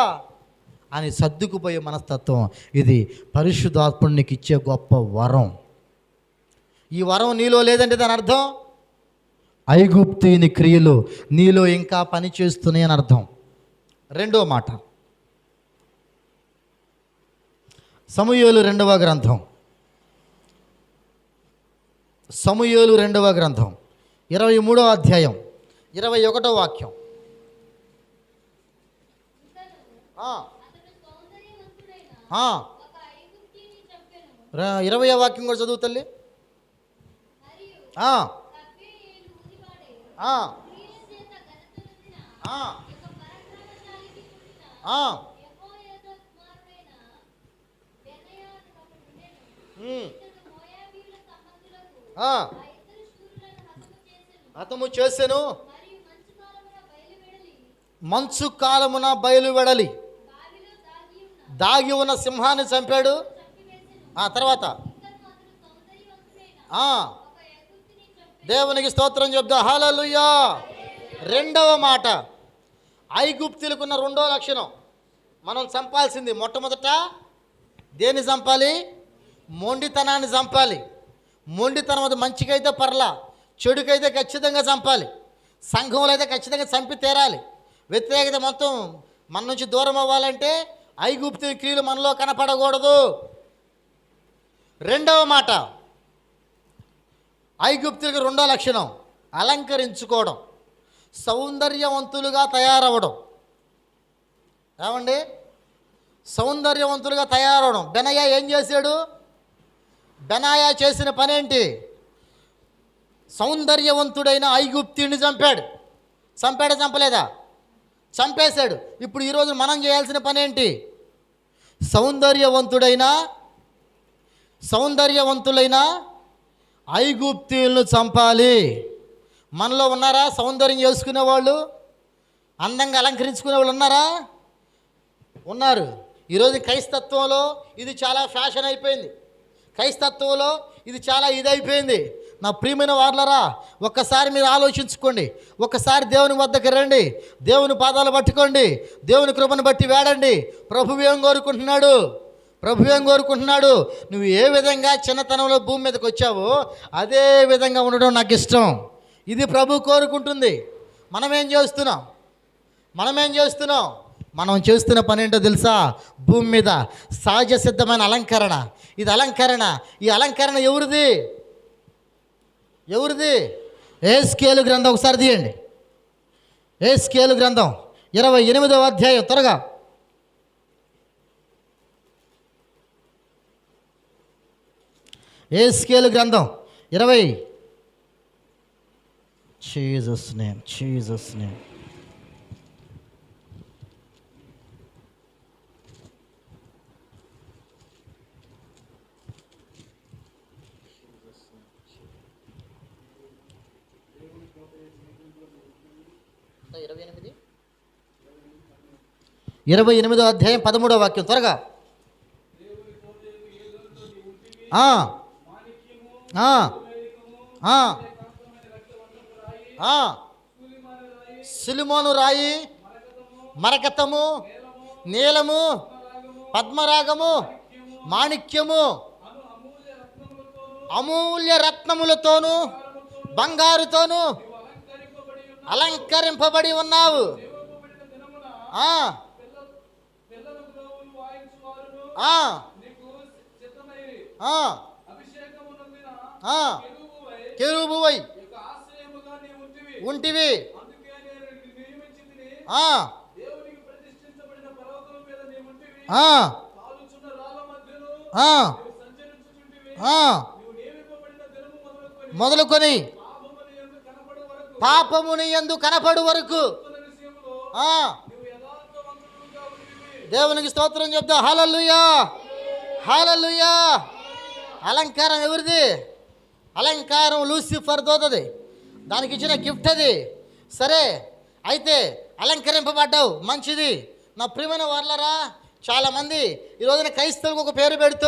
అని సర్దుకుపోయే మనస్తత్వం. ఇది పరిశుద్ధాత్ముడు నీకు ఇచ్చే గొప్ప వరం. ఈ వరం నీలో లేదంటే దాని అర్థం ఐగుప్తీని క్రియలు నీలో ఇంకా పని చేస్తున్నాయి అని అర్థం. రెండో మాట, సమూయేలు 2వ గ్రంథం 23వ అధ్యాయం 21వ వాక్యం. 20వ వాక్యం కూడా చదువు తల్లి. హతము చేసెను, మంచు కాలమున బయలువెడలి దాగి ఉన్న సింహాన్ని చంపాడు. తర్వాత దేవునికి స్తోత్రం చెప్తా. హల్లెలూయా. రెండవ మాట, ఐగుప్తులకున్న రెండో లక్షణం, మనం చంపాల్సింది మొట్టమొదట దేన్ని చంపాలి? మొండితనాన్ని చంపాలి. మొండితనం అది మంచికైతే పర్లా, చెడుకైతే ఖచ్చితంగా చంపాలి. సంఘంలో అయితే ఖచ్చితంగా చంపి తీరాలి. వ్యతిరేకత మొత్తం మన నుంచి దూరం అవ్వాలంటే ఐగుప్తుల క్రియలు మనలో కనపడకూడదు. రెండవ మాట, ఐగుప్తులకు రెండో లక్షణం అలంకరించుకోవడం, సౌందర్యవంతులుగా తయారవడం. ఏమండి? సౌందర్యవంతులుగా తయారవడం. బెనయా ఏం చేశాడు? బెనాయా చేసిన పనేంటి? సౌందర్యవంతుడైన ఐగుప్తుని చంపాడు. చంపాడా చంపలేదా? చంపేశాడు. ఇప్పుడు ఈరోజు మనం చేయాల్సిన పనేంటి? సౌందర్యవంతులైన ఐగుప్తీయులను చంపాలి. మనలో ఉన్నారా సౌందర్యం చేసుకునే వాళ్ళు? అందంగా అలంకరించుకునే వాళ్ళు ఉన్నారా? ఉన్నారు. ఈరోజు క్రైస్తత్వంలో ఇది చాలా ఫ్యాషన్ అయిపోయింది. క్రైస్తత్వంలో ఇది చాలా ఇదైపోయింది. నా ప్రియమైన వార్లరా, ఒక్కసారి మీరు ఆలోచించుకోండి. ఒక్కసారి దేవుని వద్దకు రండి, దేవుని పాదాలు పట్టుకోండి, దేవుని కృపను బట్టి వేడండి. ప్రభువు ఏం కోరుకుంటున్నాడు? నువ్వు ఏ విధంగా చిన్నతనంలో భూమి మీదకి వచ్చావో అదే విధంగా ఉండడం నాకు ఇష్టం. ఇది ప్రభు కోరుకుంటుంది. మనమేం చేస్తున్నాం? మనం చేస్తున్న పని ఏంటో తెలుసా? భూమి మీద సహజ సిద్ధమైన అలంకరణ. ఇది అలంకరణ. ఈ అలంకరణ ఎవరిది? యెహెజ్కేలు గ్రంథం ఒకసారి తీయండి. యెహెజ్కేలు గ్రంథం 28వ అధ్యాయం, త్వరగా. యెహెజ్కేలు గ్రంథం 20. Jesus name. 28వ అధ్యాయం 13వ వాక్యం, త్వరగా. సిలిమోను రాయి, మరకతము, నీలము, పద్మరాగము, మాణిక్యము, అమూల్య రత్నములతోనూ బంగారుతోనూ అలంకరింపబడి ఉన్నావు. కెరూబువై ఉంటివి. మొదలుకొని పాపముని యందు కనపడు వరకు. దేవునికి స్తోత్రం చెప్తా. హల్లెలూయా. అలంకారం ఎవరిది? అలంకారం లూసిఫర్ దోతది. దానికి ఇచ్చిన గిఫ్ట్ అది. సరే, అయితే అలంకరింపబడ్డావు, మంచిది. నా ప్రియమైన వాళ్ళరా, చాలామంది ఈ రోజున క్రైస్తవులకు ఒక పేరు పెడుతూ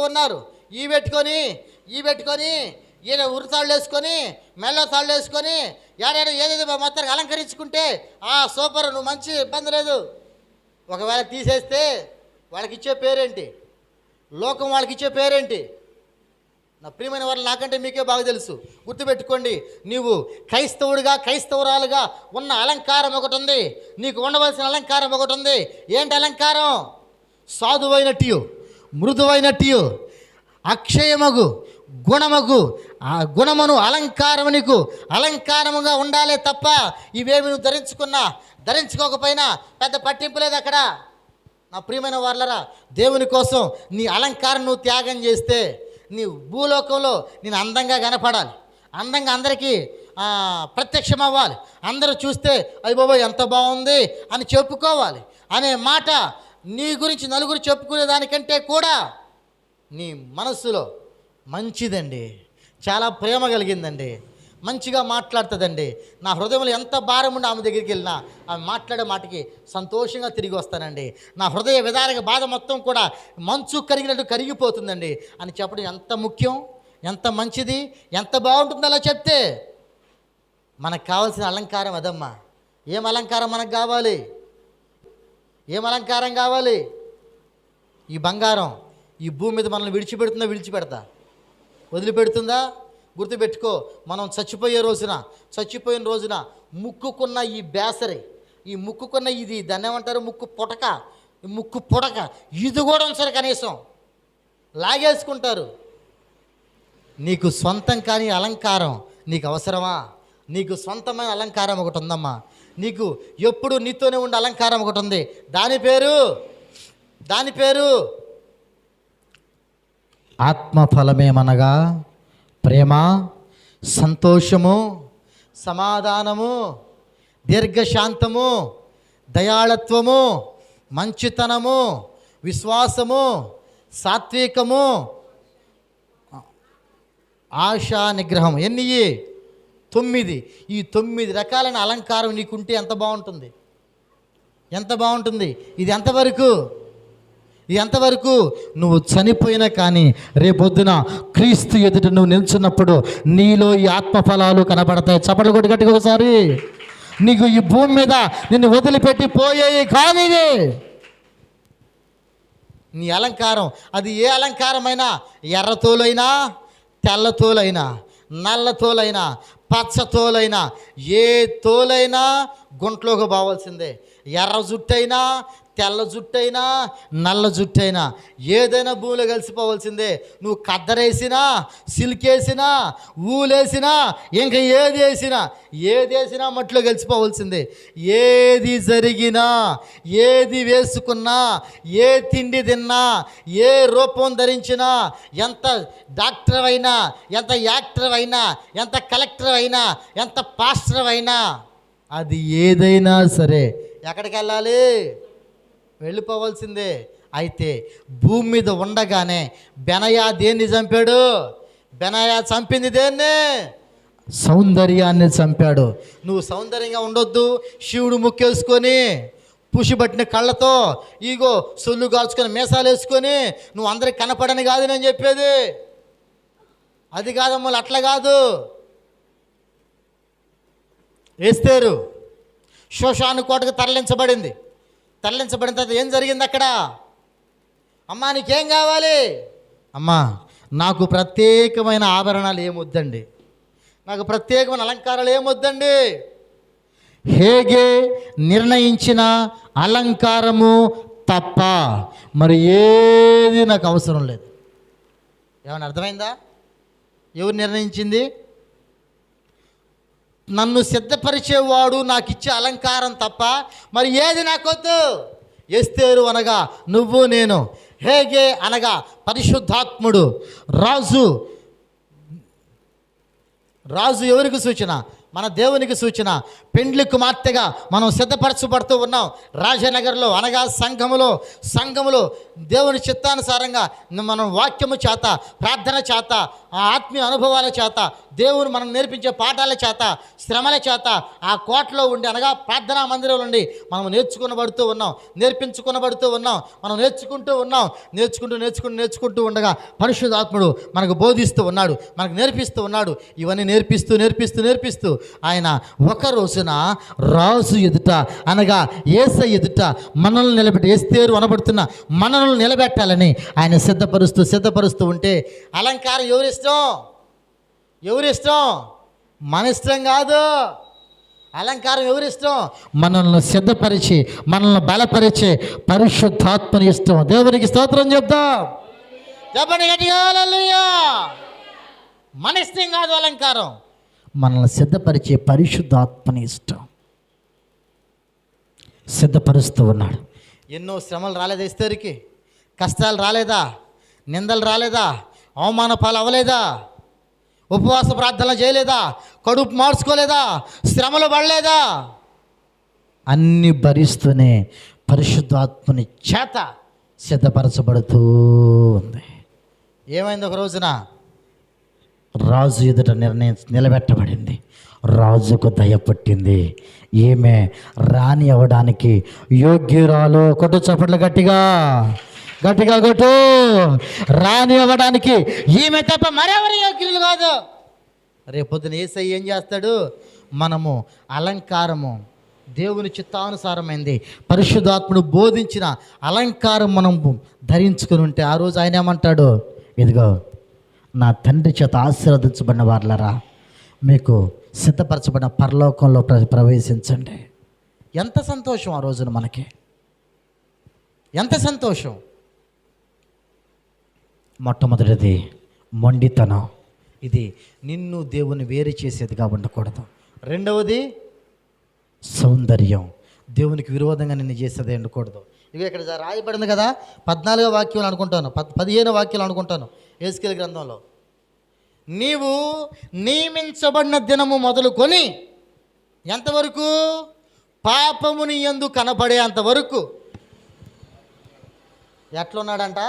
ఉన్నారు. ఈ పెట్టుకొని ఈయన ఉరితాళ్ళు వేసుకొని, మెల్లో తాళ్ళు వేసుకొని, ఏదేదో మొత్తానికి అలంకరించుకుంటే సూపర్, నువ్వు మంచి, ఇబ్బంది లేదు. ఒకవేళ తీసేస్తే వాళ్ళకి ఇచ్చే పేరేంటి? లోకం వాళ్ళకి ఇచ్చే పేరేంటి? నా ప్రియమైన వాళ్ళు, నాకంటే మీకే బాగా తెలుసు. గుర్తుపెట్టుకోండి, నీవు క్రైస్తవురాలుగా ఉన్న అలంకారం ఒకటి ఉంది. నీకు ఉండవలసిన అలంకారం ఒకటి ఉంది. ఏంటి అలంకారం? సాధువైనట్టు, మృదువైనట్టు, అక్షయమగు గుణమగు ఆ గుణమును నీకు అలంకారముగా ఉండాలే తప్ప ఇవేమి నువ్వు ధరించుకోకపోయినా పెద్ద పట్టింపు లేదు అక్కడ. నా ప్రియమైన వాళ్ళరా, దేవుని కోసం నీ అలంకారం నువ్వు త్యాగం చేస్తే నీ భూలోకంలో నేను అందంగా కనపడాలి, అందంగా అందరికీ ప్రత్యక్షం అవ్వాలి, అందరూ చూస్తే అయ్య బాబోయ్ ఎంత బాగుంది అని చెప్పుకోవాలి అనే మాట నీ గురించి నలుగురు చెప్పుకునే దానికంటే కూడా నీ మనస్సులో మంచిదండి, చాలా ప్రేమ కలిగిందండి, మంచిగా మాట్లాడుతుందండి. నా హృదయంలో ఎంత భారం ఉండి ఆమె దగ్గరికి వెళ్ళినా ఆమె మాట్లాడే మాటకి సంతోషంగా తిరిగి వస్తానండి. నా హృదయ విధానక బాధ మొత్తం కూడా మంచు కరిగినట్టు కరిగిపోతుందండి అని చెప్పడం ఎంత ముఖ్యం, ఎంత మంచిది, ఎంత బాగుంటుంది. అలా చెప్తే మనకు కావాల్సిన అలంకారం అదమ్మా. ఏం అలంకారం మనకు కావాలి? ఏం అలంకారం కావాలి? ఈ బంగారం ఈ భూమి మీద మనల్ని విడిచిపెడుతుందా? వదిలిపెడుతుందా? గుర్తుపెట్టుకో, మనం చచ్చిపోయిన రోజున ముక్కుకున్న ఈ బేసరి, ఈ ముక్కుకున్న ఇది దాన్ని ఏమంటారు? ముక్కు పొడక ఇది కూడా ఉంచారు, కనీసం లాగేసుకుంటారు. నీకు సొంతం కానీ అలంకారం నీకు అవసరమా? నీకు సొంతమైన అలంకారం ఒకటి ఉందమ్మా. నీకు ఎప్పుడు నీతోనే ఉండే అలంకారం ఒకటి ఉంది. దాని పేరు ఆత్మఫలమేమనగా ప్రేమ, సంతోషము, సమాధానము, దీర్ఘశాంతము, దయాళత్వము, మంచితనము, విశ్వాసము, సాత్వికము, ఆశా నిగ్రహం. ఎన్ని? 9. ఈ 9 రకాలైన అలంకారం నీకుంటే ఎంత బాగుంటుంది? ఇది ఎంతవరకు? నువ్వు చనిపోయినా కానీ రేపొద్దున క్రీస్తు ఎదుట నువ్వు నిల్చున్నప్పుడు నీలో ఈ ఆత్మఫలాలు కనబడతాయి. చప్పట్లు కొట్టి గట్టిగా ఒకసారి. నీకు ఈ భూమి మీద నిన్ను వదిలిపెట్టి పోయేవి కాదు ఇది. నీ అలంకారం అది ఏ అలంకారమైనా, ఎర్రతోలైనా, తెల్లతోలైనా, నల్లతోలైనా, పచ్చతోలైనా, ఏ తోలైనా గుంట్లోకి పోవాల్సిందే. ఎర్ర జుట్టైనా, తెల్ల జుట్టైనా, నల్ల జుట్టైనా ఏదైనా భూమిలో కలిసిపోవాల్సిందే. నువ్వు కద్దరేసినా, సిల్కేసినా, ఊలేసినా, ఇంకా ఏదేసినా మట్లో కలిసిపోవాల్సిందే. ఏది జరిగినా, ఏది వేసుకున్నా, ఏ తిండి తిన్నా, ఏ రూపం ధరించినా, ఎంత డాక్టర్ అయినా, ఎంత యాక్టర్ అయినా, ఎంత కలెక్టర్ అయినా, ఎంత పాస్టర్ అయినా, అది ఏదైనా సరే ఎక్కడికి వెళ్ళిపోవాల్సిందే. అయితే భూమి మీద ఉండగానే బెనయా దేన్ని చంపాడు? బెనయా చంపింది దేన్ని? సౌందర్యాన్ని చంపాడు. నువ్వు సౌందర్యంగా ఉండొద్దు. శివుడు ముక్కేసుకొని పుషిబట్టిన కళ్ళతో ఈగో సొల్లు కాల్చుకొని మీసాలు వేసుకొని నువ్వు అందరికి కనపడని కాదు నేను చెప్పేది. అది కాదమ్మలు, అట్లా కాదు. ఎస్తేరు షోషాను కోటకు తరలించబడిన తర్వాత ఏం జరిగింది అక్కడ? అమ్మా నీకేం కావాలి? అమ్మా నాకు ప్రత్యేకమైన ఆభరణాలు ఏమొద్దండి, నాకు ప్రత్యేకమైన అలంకారాలు ఏమొద్దండి. హేగే నిర్ణయించిన అలంకారము తప్ప మరి ఏది నాకు అవసరం లేదు. ఏమైనా అర్థమైందా? ఎవరు నిర్ణయించింది? నన్ను సిద్ధపరిచేవాడు నాకు ఇచ్చే అలంకారం తప్ప మరి ఏది నాకొద్దు. ఎస్తేరు అనగా నువ్వు నేను, హేగే అనగా పరిశుద్ధాత్ముడు, రాజు ఎవరికి సూచన? మన దేవునికి సూచన. పెండ్లి కుమార్తెగా మనం సిద్ధపరచబడుతూ ఉన్నాం. రాజనగర్లో అనగా సంఘములో దేవుని చిత్తానుసారంగా మనం వాక్యము చేత, ప్రార్థన చేత, ఆ ఆత్మీయ అనుభవాల చేత, దేవుడు మనం నేర్పించే పాఠాల చేత, శ్రమల చేత ఆ కోటలో ఉండి అనగా ప్రార్థనా మందిరంలో ఉండి మనం నేర్చుకునబడుతూ ఉన్నాం, నేర్పించుకునబడుతూ ఉన్నాం. మనం నేర్చుకుంటూ ఉండగా పరిశుద్ధాత్ముడు మనకు బోధిస్తూ ఉన్నాడు, మనకు నేర్పిస్తూ ఉన్నాడు. ఇవన్నీ నేర్పిస్తూ ఆయన ఒక రోజున రాజు ఎదుట అనగా యేసయ్య ఎదుట మనల్ని నిలబెట్టి, ఎస్తేరు అనబడుతున్న మనల్ని నిలబెట్టాలని ఆయన సిద్ధపరుస్తూ ఉంటే అలంకారం ఎవరిష్టం? మన ఇష్టం కాదు. అలంకారం ఎవరిష్టం? మనల్ని సిద్ధపరిచి మనల్ని బలపరిచే పరిశుద్ధాత్మని ఇష్టం. దేవునికి స్తోత్రం చెప్తాం. చెప్పండి గట్టిగా హల్లెలూయా. మన ఇష్టం కాదు అలంకారం, మనల్ని సిద్ధపరిచే పరిశుద్ధాత్మని ఇష్టం. సిద్ధపరుస్తూ ఉన్నాడు. ఎన్నో శ్రమలు రాలేదా ఎస్తేరుకి? కష్టాలు రాలేదా? నిందలు రాలేదా? అవమాన పాలు అవ్వలేదా? ఉపవాస ప్రార్థనలు చేయలేదా? కడుపు మార్చుకోలేదా? శ్రమలు పడలేదా? అన్ని భరిస్తూనే పరిశుద్ధాత్మని చేత సిద్ధపరచబడుతూ ఉంది. ఏమైంది? ఒక రోజున రాజు ఎదుట నిలబెట్టబడింది. రాజుకు దయ పట్టింది. ఈమె రాణి అవ్వడానికి యోగ్యురాలు. కొట్టు చప్పట్లు గట్టిగా కొట్టు. రాణి అవ్వడానికి ఈమె తప్ప మరెవరు యోగ్యులు కాదు. రేపొద్దున యేసయ్య ఏం చేస్తాడు? మనము అలంకారము దేవుని చిత్తానుసారమైంది, పరిశుద్ధాత్ముడు బోధించిన అలంకారం మనం ధరించుకుని ఉంటే ఆ రోజు ఆయన ఏమంటాడు, ఇదిగో నా తండ్రి చేత ఆశీర్వదించబడిన వాళ్ళరా, మీకు సిద్ధపరచబడిన పరలోకంలో ప్రవేశించండి. ఎంత సంతోషం ఆ రోజున మనకి, ఎంత సంతోషం. మొట్టమొదటిది మొండితనం, ఇది నిన్ను దేవుని వేరు చేసేదిగా ఉండకూడదు. రెండవది సౌందర్యం, దేవునికి విరోధంగా నిన్ను చేసేది ఉండకూడదు. ఇవి ఇక్కడ రాయబడింది కదా, 14వ వాక్యం అనుకుంటాను, 15వ వాక్యాలు అనుకుంటాను యేసుకేలు గ్రంథంలో. నీవు నియమించబడిన దినము మొదలుకొని ఎంతవరకు, పాపము నీ యందు కనబడే అంతవరకు ఎట్లున్నాడంట,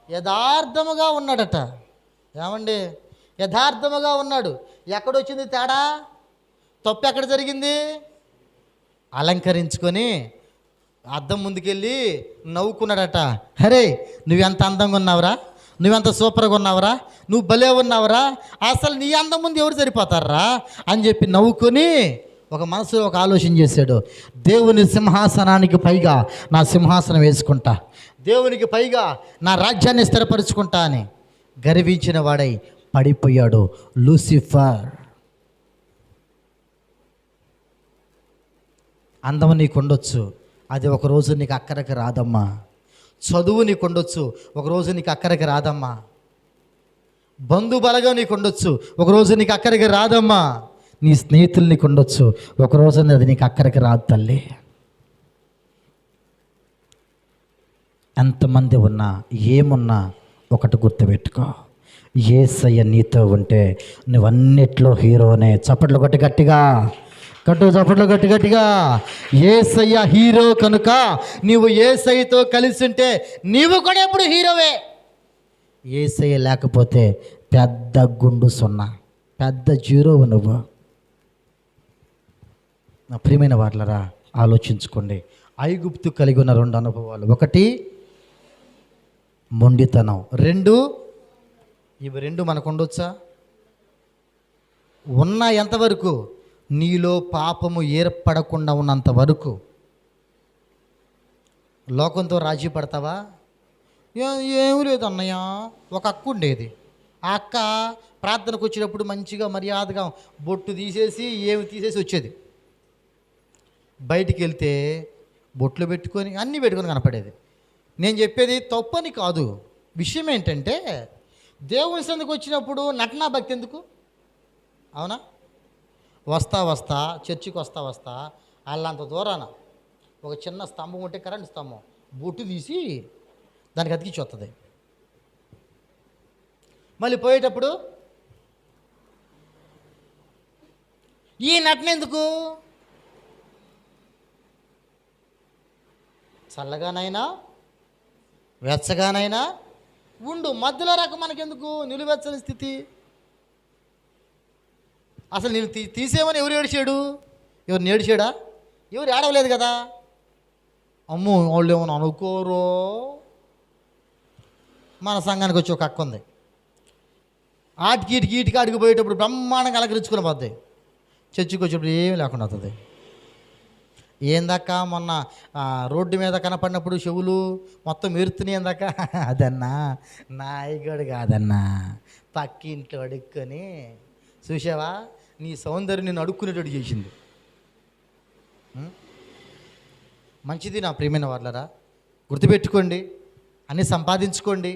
యథార్థముగా ఉన్నాడట. ఏమండి, యథార్థముగా ఉన్నాడు. ఎక్కడొచ్చింది తేడా, తప్పు ఎక్కడ జరిగింది? అలంకరించుకొని అద్దం ముందుకెళ్ళి నవ్వుకున్నాడట. అరే నువ్వెంత అందంగా ఉన్నావురా, నువ్వెంత సూపర్గా ఉన్నావురా, నువ్వు భలే ఉన్నావురా, అసలు నీ అందం ముందు ఎవరు సరిపోతారా అని చెప్పి నవ్వుకొని ఒక మనసులో ఒక ఆలోచన చేశాడు. దేవుని సింహాసనానికి పైగా నా సింహాసనం వేసుకుంటా, దేవునికి పైగా నా రాజ్యాన్ని స్థిరపరుచుకుంటా అని గర్వించిన వాడై పడిపోయాడు లూసిఫర్. అందం నీకు ఉండొచ్చు, అది ఒకరోజు నీకు అక్కడికి రాదమ్మా. చదువు నీకు ఉండొచ్చు, ఒకరోజు నీకు అక్కడికి రాదమ్మా. బంధుబలగం నీకు ఉండొచ్చు, ఒకరోజు నీకు అక్కడికి రాదమ్మా. నీ స్నేహితులు నీకు ఉండొచ్చు, ఒకరోజు అది నీకు అక్కడికి రాదు తల్లి. ఎంతమంది ఉన్నా ఏమున్నా ఒకటి గుర్తుపెట్టుకో, యేసయ్య నీతో ఉంటే నువ్వన్నిట్లో హీరోనే. చప్పట్లు కొట్టి గట్టిగా చప్పట్లు గట్టి గట్టిగా. యేసయ్య హీరో కనుక నీవు యేసయ్యతో కలిసి ఉంటే నీవు కూడా ఎప్పుడు హీరోవే. యేసయ్య లేకపోతే పెద్ద గుండు సున్నా, పెద్ద జీరో నువ్వు. నా ప్రియమైన వాట్లరా, ఆలోచించుకోండి. ఐగుప్తు కలిగి ఉన్న 2 అనుభవాలు, ఒకటి మొండితనం, 2 ఇవి 2 మనకు ఉండొచ్చా? ఉన్న ఎంతవరకు, నీలో పాపము ఏర్పడకుండా ఉన్నంత వరకు. లోకంతో రాజీ పడతావా? ఏమీ లేదు అన్నయ్య, ఒక అక్క ఉండేది. ఆ అక్క ప్రార్థనకు వచ్చినప్పుడు మంచిగా మర్యాదగా బొట్టు తీసేసి ఏమి తీసేసి వచ్చేది. బయటికి వెళ్తే బొట్లు పెట్టుకొని అన్నీ పెట్టుకొని కనపడేది. నేను చెప్పేది తప్పని కాదు, విషయం ఏంటంటే దేవుని సందుకు వచ్చినప్పుడు నటనా భక్తి ఎందుకు? అవునా? వస్తా చర్చికి వస్తా వాళ్ళంత దూరాన ఒక చిన్న స్తంభం ఉంటే, కరెంట్ స్తంభం, బొట్టు తీసి దానికి అతికించి వస్తుంది. మళ్ళీ పోయేటప్పుడు ఈ నటన ఎందుకు? చల్లగానైనా వెచ్చగానైనా ఉండు, మధ్యలో రకం మనకెందుకు నిలువెచ్చని స్థితి? అసలు నేను తీసేమని ఎవరు ఏడిచాడు? ఎవరు నేడిచాడా? ఎవరు ఏడవలేదు కదా. అమ్మో వాళ్ళు ఏమన్నా అనుకోరో. మన సంఘానికి వచ్చి ఒక అక్క ఉంది, ఈటికి ఆడికి పోయేటప్పుడు బ్రహ్మాండంగా అలకరించుకుని పోద్ది, చర్చికి వచ్చేటప్పుడు ఏమీ లేకుండా అవుతుంది. ఏందాక మొన్న రోడ్డు మీద కనపడినప్పుడు చెవులు మొత్తం మెరుతున్నాయి ఏందాక? అదన్నా నాయకుడు కాదన్నా, పక్కింట్లో అడుక్కొని చూసావా, నీ సౌందర్యం నేను అడుక్కునేటట్టు చేసింది. మంచిది నా ప్రియమైన వాళ్ళరా, గుర్తుపెట్టుకోండి, అన్నీ సంపాదించుకోండి,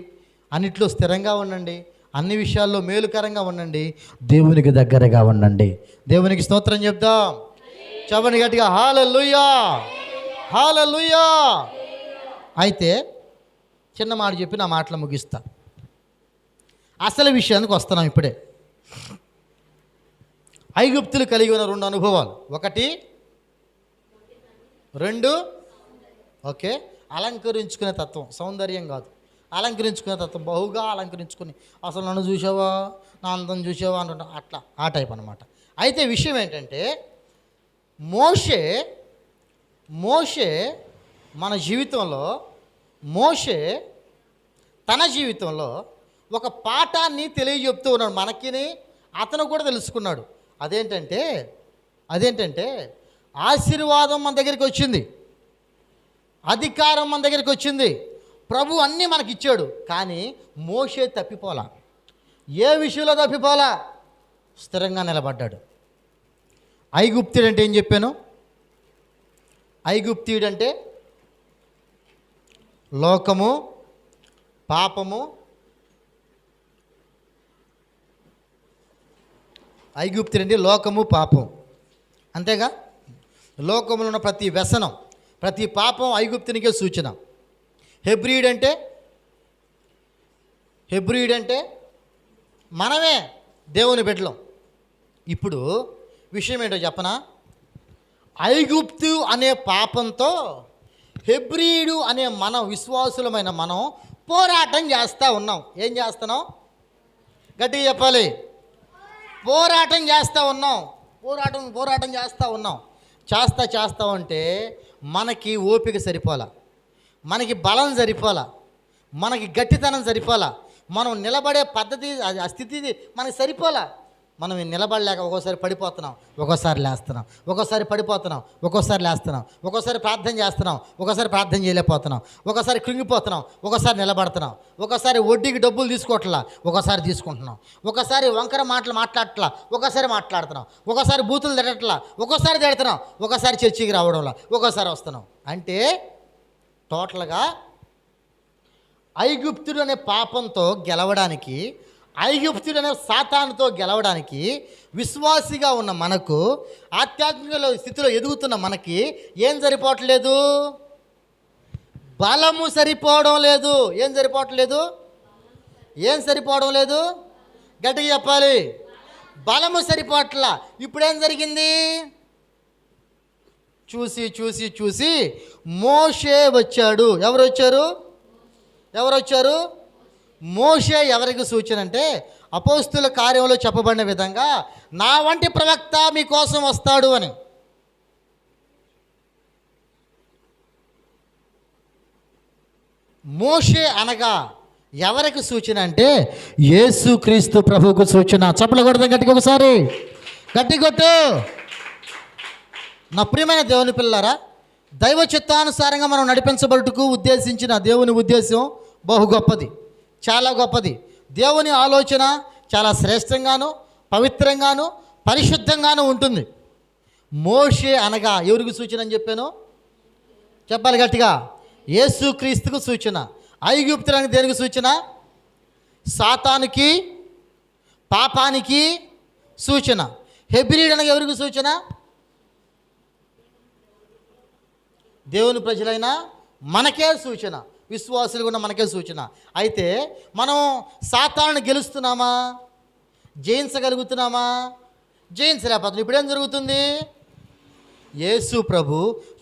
అన్నిట్లో స్థిరంగా ఉండండి, అన్ని విషయాల్లో మేలుకరంగా ఉండండి, దేవునికి దగ్గరగా ఉండండి. దేవునికి స్తోత్రం చెప్దాం. చెప్పండి గట్టిగా, హల్లెలూయా హల్లెలూయా. అయితే చిన్న మాట చెప్పి నా మాటలు ముగిస్తా. అసలు విషయానికి వస్తున్నాం ఇప్పుడే. ఐగుప్తులు కలిగి ఉన్న 2 అనుభవాలు, ఒకటి 2 ఓకే, అలంకరించుకునే తత్వం, సౌందర్యం కాదు, అలంకరించుకునే తత్వం, బహుగా అలంకరించుకుని అసలు నన్ను చూసావా, నా అందం చూసావా అంటుంటా, అట్లా ఆ టైప్ అనమాట. అయితే విషయం ఏంటంటే మోషే మన జీవితంలో, మోషే తన జీవితంలో ఒక పాఠాన్ని తెలియజెప్తూ ఉన్నాడు మనకిని, అతను కూడా తెలుసుకున్నాడు. అదేంటంటే ఆశీర్వాదం మన దగ్గరికి వచ్చింది, అధికారం మన దగ్గరికి వచ్చింది, ప్రభు అన్నీ మనకి ఇచ్చాడు. కానీ మోషే తప్పిపోలా. ఏ విషయంలో తప్పిపోలా? స్థిరంగా నిలబడ్డాడు. ఐగుప్తుడు అంటే ఏం చెప్పాను? ఐగుప్తుడు అంటే లోకము, పాపము. ఐగుప్తుడు అంటే లోకము, పాపం. అంతేగా? లోకంలో ఉన్న ప్రతి వ్యసనం, ప్రతి పాపం ఐగుప్తునికే సూచన. హెబ్రీడ్ అంటే మనమే దేవుని బిడ్డలం. ఇప్పుడు విషయం ఏంటో చెప్పనా? ఐగుప్తు అనే పాపంతో హెబ్రీడు అనే మనం, విశ్వాసులమైన మనం పోరాటం చేస్తూ ఉన్నాం. ఏం చేస్తున్నాం? గట్టిగా చెప్పాలి. పోరాటం చేస్తూ ఉన్నాం. పోరాటం చేస్తూ ఉన్నాం. చేస్తా ఉంటే మనకి ఓపిక సరిపోలా, మనకి బలం సరిపోలా, మనకి గట్టితనం సరిపోలా, మనం నిలబడే పద్ధతి, ఆ స్థితి మనకి సరిపోలా. మనం నిలబడలేక ఒక్కోసారి పడిపోతున్నాం, ఒక్కోసారి లేస్తున్నాం, ఒక్కోసారి పడిపోతున్నాం, ఒక్కోసారి లేస్తున్నాం, ఒక్కోసారి ప్రార్థన చేస్తున్నాం, ఒక్కోసారి ప్రార్థన చేయలేకపోతున్నాం, ఒక్కోసారి కృంగిపోతున్నాం, ఒక్కోసారి నిలబడుతున్నాం, ఒక్కోసారి వడ్డీకి డబ్బులు తీసుకోవట్లా, ఒక్కోసారి తీసుకుంటున్నాం, ఒక్కోసారి వంకర మాటలు మాట్లాడట్లా, ఒక్కోసారి మాట్లాడుతున్నాం, ఒక్కోసారి బూతులు తిట్టట్లా, ఒక్కోసారి తిడుతున్నాం, ఒక్కోసారి చర్చికి రావడంలా, ఒక్కోసారి వస్తున్నాం. అంటే టోటల్గా ఐగుప్తుడు అనే పాపంతో గెలవడానికి, ఐగుప్తుడు అనే సాతానుతో గెలవడానికి విశ్వాసిగా ఉన్న మనకు, ఆధ్యాత్మిక స్థితిలో ఎదుగుతున్న మనకి ఏం సరిపోవట్లేదు? బలము సరిపోవడం లేదు. ఏం సరిపోవడం లేదు? గట్టిగా చెప్పాలి. బలము సరిపోవట్లా. ఇప్పుడేం జరిగింది? చూసి మోషే వచ్చాడు. ఎవరు వచ్చారు? మోషే ఎవరికి సూచన అంటే, అపోస్తుల కార్యంలో చెప్పబడిన విధంగా నా వంటి ప్రవక్త మీకోసం వస్తాడు అని. మోషే అనగా ఎవరికి సూచన అంటే యేసుక్రీస్తు ప్రభువుకు సూచన. చప్పట్లు కొడదాం గట్టిగా ఒకసారి, గట్టి కొట్టు. నా ప్రియమైన దేవుని పిల్లలారా, దైవ చిత్తానుసారంగా మనం నడిపించబడుటకు ఉద్దేశించిన దేవుని ఉద్దేశం బహు గొప్పది, చాలా గొప్పది. దేవుని ఆలోచన చాలా శ్రేష్టంగాను, పవిత్రంగాను, పరిశుద్ధంగాను ఉంటుంది. మోషే అనగా ఎవరికి సూచన అని చెప్పాను? చెప్పాలి గట్టిగా. యేసుక్రీస్తుకు సూచన. ఐగుప్తులకు దేనికి సూచన? సాతానుకి, పాపానికి సూచన. హెబ్రీడ్ అనగా ఎవరికి సూచన? దేవుని ప్రజలైన మనకే సూచన, విశ్వాసులు ఉన్న మనకే సూచన. అయితే మనం సాతానుని గెలుస్తున్నామా? జయించగలుగుతున్నామా? జయించలేకపోతున్నాం. ఇప్పుడేం జరుగుతుంది? యేసు ప్రభు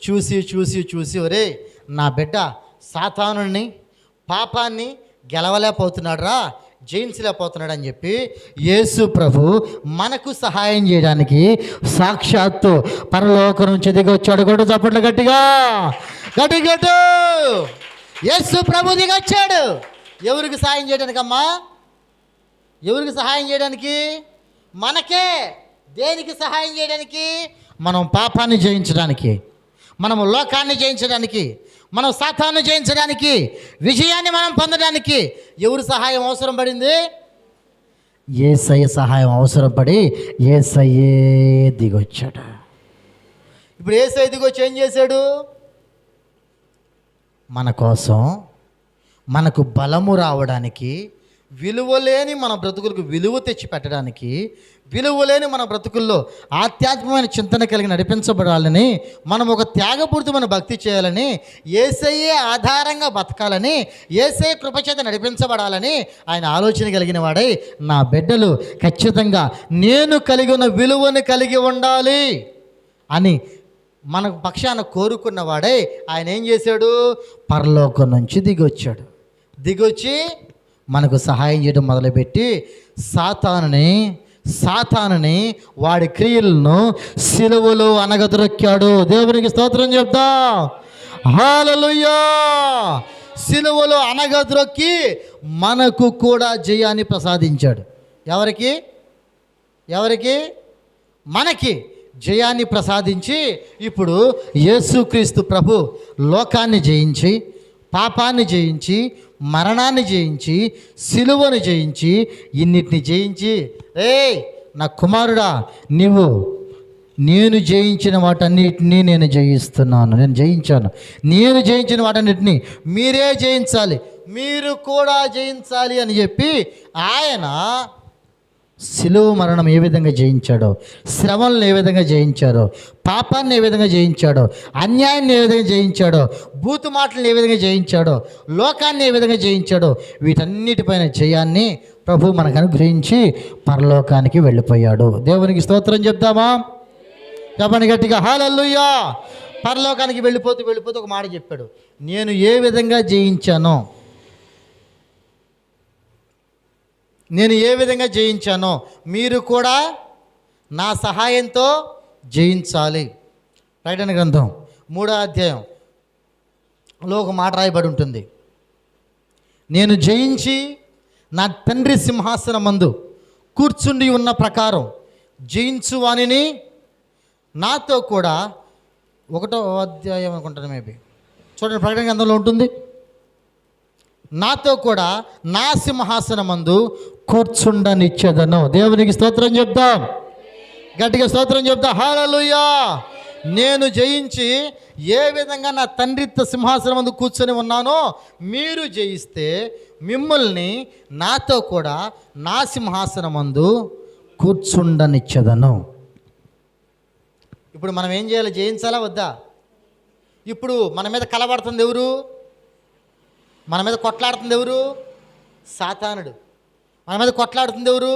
చూసి ఒరే నా బిడ్డ సాతానుని, పాపాన్ని గెలవలేకపోతున్నాడు రా, జయించలేకపోతున్నాడు అని చెప్పి యేసు ప్రభు మనకు సహాయం చేయడానికి సాక్షాత్తు పరలోకం నుంచి దిగి వచ్చాడు. కూడా చప్పట్లు గట్టిగా. యేసు ప్రభు దిగి వచ్చాడు. ఎవరికి సహాయం చేయడానికమ్మా? ఎవరికి సహాయం చేయడానికి? మనకే. దేనికి సహాయం చేయడానికి? మనం పాపాన్ని జయించడానికి, మనము లోకాన్ని జయించడానికి, మనం సాతాను జయించడానికి, విజయాన్ని మనం పొందడానికి ఎవరు సహాయం అవసరం పడింది? యేసయ్య సహాయం అవసరం పడి యేసయ్యే దిగొచ్చాడు. ఇప్పుడు యేసయ్య దిగొచ్చి ఏం చేశాడు? మన కోసం, మనకు బలము రావడానికి, విలువలేని మన బ్రతుకులకు విలువ తెచ్చి పెట్టడానికి, విలువలేని మన బ్రతుకుల్లో ఆధ్యాత్మికమైన చింతన కలిగి నడిపించబడాలని, మనం ఒక త్యాగపూరితమైన భక్తి చేయాలని, యేసయ్యే ఆధారంగా బతకాలని, యేసయ్య కృపచేత నడిపించబడాలని ఆయన ఆలోచన కలిగిన వాడై, నా బిడ్డలు ఖచ్చితంగా నేను కలిగి ఉన్న విలువను కలిగి ఉండాలి అని మన పక్షాన కోరుకున్నవాడై ఆయన ఏం చేశాడు? పరలోకం నుంచి దిగొచ్చి మనకు సహాయం చేయడం మొదలుపెట్టి సాతానుని వాడి క్రియలను సిలువలో అనగదొక్కాడు. దేవునికి స్తోత్రం చెప్తాం. హల్లెలూయా. సిలువలో అనగదొక్కి మనకు కూడా జయాన్ని ప్రసాదించాడు. ఎవరికి? మనకి. జయాన్ని ప్రసాదించి ఇప్పుడు యేసుక్రీస్తు ప్రభు లోకాన్ని జయించి, పాపాన్ని జయించి, మరణాన్ని జయించి, సిలువను జయించి, ఇన్నిటిని జయించి, నా కుమారుడా నీవు నేను జయించిన వాటన్నిటినీ నేను జయిస్తున్నాను, నేను జయించాను, నేను జయించిన వాటన్నిటినీ మీరే జయించాలి, మీరు కూడా జయించాలి అని చెప్పి ఆయన సిలువ మరణం ఏ విధంగా జయించాడో, శ్రమలను ఏ విధంగా జయించాడో, పాపాన్ని ఏ విధంగా జయించాడో, అన్యాయాన్ని ఏ విధంగా జయించాడో, బూతు మాటలను ఏ విధంగా జయించాడో, లోకాన్ని ఏ విధంగా జయించాడో, వీటన్నిటిపైన జయాన్ని ప్రభు మనకు అనుగ్రహించి పరలోకానికి వెళ్ళిపోయాడు. దేవునికి స్తోత్రం చెప్తామా? చెప్పండి గట్టిగా హల్లెలూయా. పరలోకానికి వెళ్ళిపోతూ ఒక మాట చెప్పాడు, నేను ఏ విధంగా జయించానో, నేను ఏ విధంగా జయించానో మీరు కూడా నా సహాయంతో జయించాలి. ప్రకటన గ్రంథం 3వ అధ్యాయంలో ఒక మాట రాయబడి ఉంటుంది, నేను జయించి నా తండ్రి సింహాసనమందు కూర్చుండి ఉన్న ప్రకారం జయించు వానిని నాతో కూడా. 1వ అధ్యాయం అనుకుంటాను మేబీ, చూడండి ప్రకటన గ్రంథంలో ఉంటుంది, నాతో కూడా నా సింహాసనమందు కూర్చుండనిచ్చేదను. దేవునికి స్తోత్రం చెప్దాం, గట్టిగా స్తోత్రం చెప్దాం. హల్లెలూయా. నేను జయించి ఏ విధంగా నా తండ్రి సింహాసనం ముందు కూర్చొని ఉన్నానో మీరు జయిస్తే మిమ్మల్ని నాతో కూడా నా సింహాసనం ముందు కూర్చుండనిచ్చేదను. ఇప్పుడు మనం ఏం చేయాలి? జయించాలా వద్దా? ఇప్పుడు మన మీద కలబడుతుంది ఎవరు? మన మీద కొట్లాడుతుంది ఎవరు? సాతానుడు. మన మీద కొట్లాడుతుంది ఎవరు?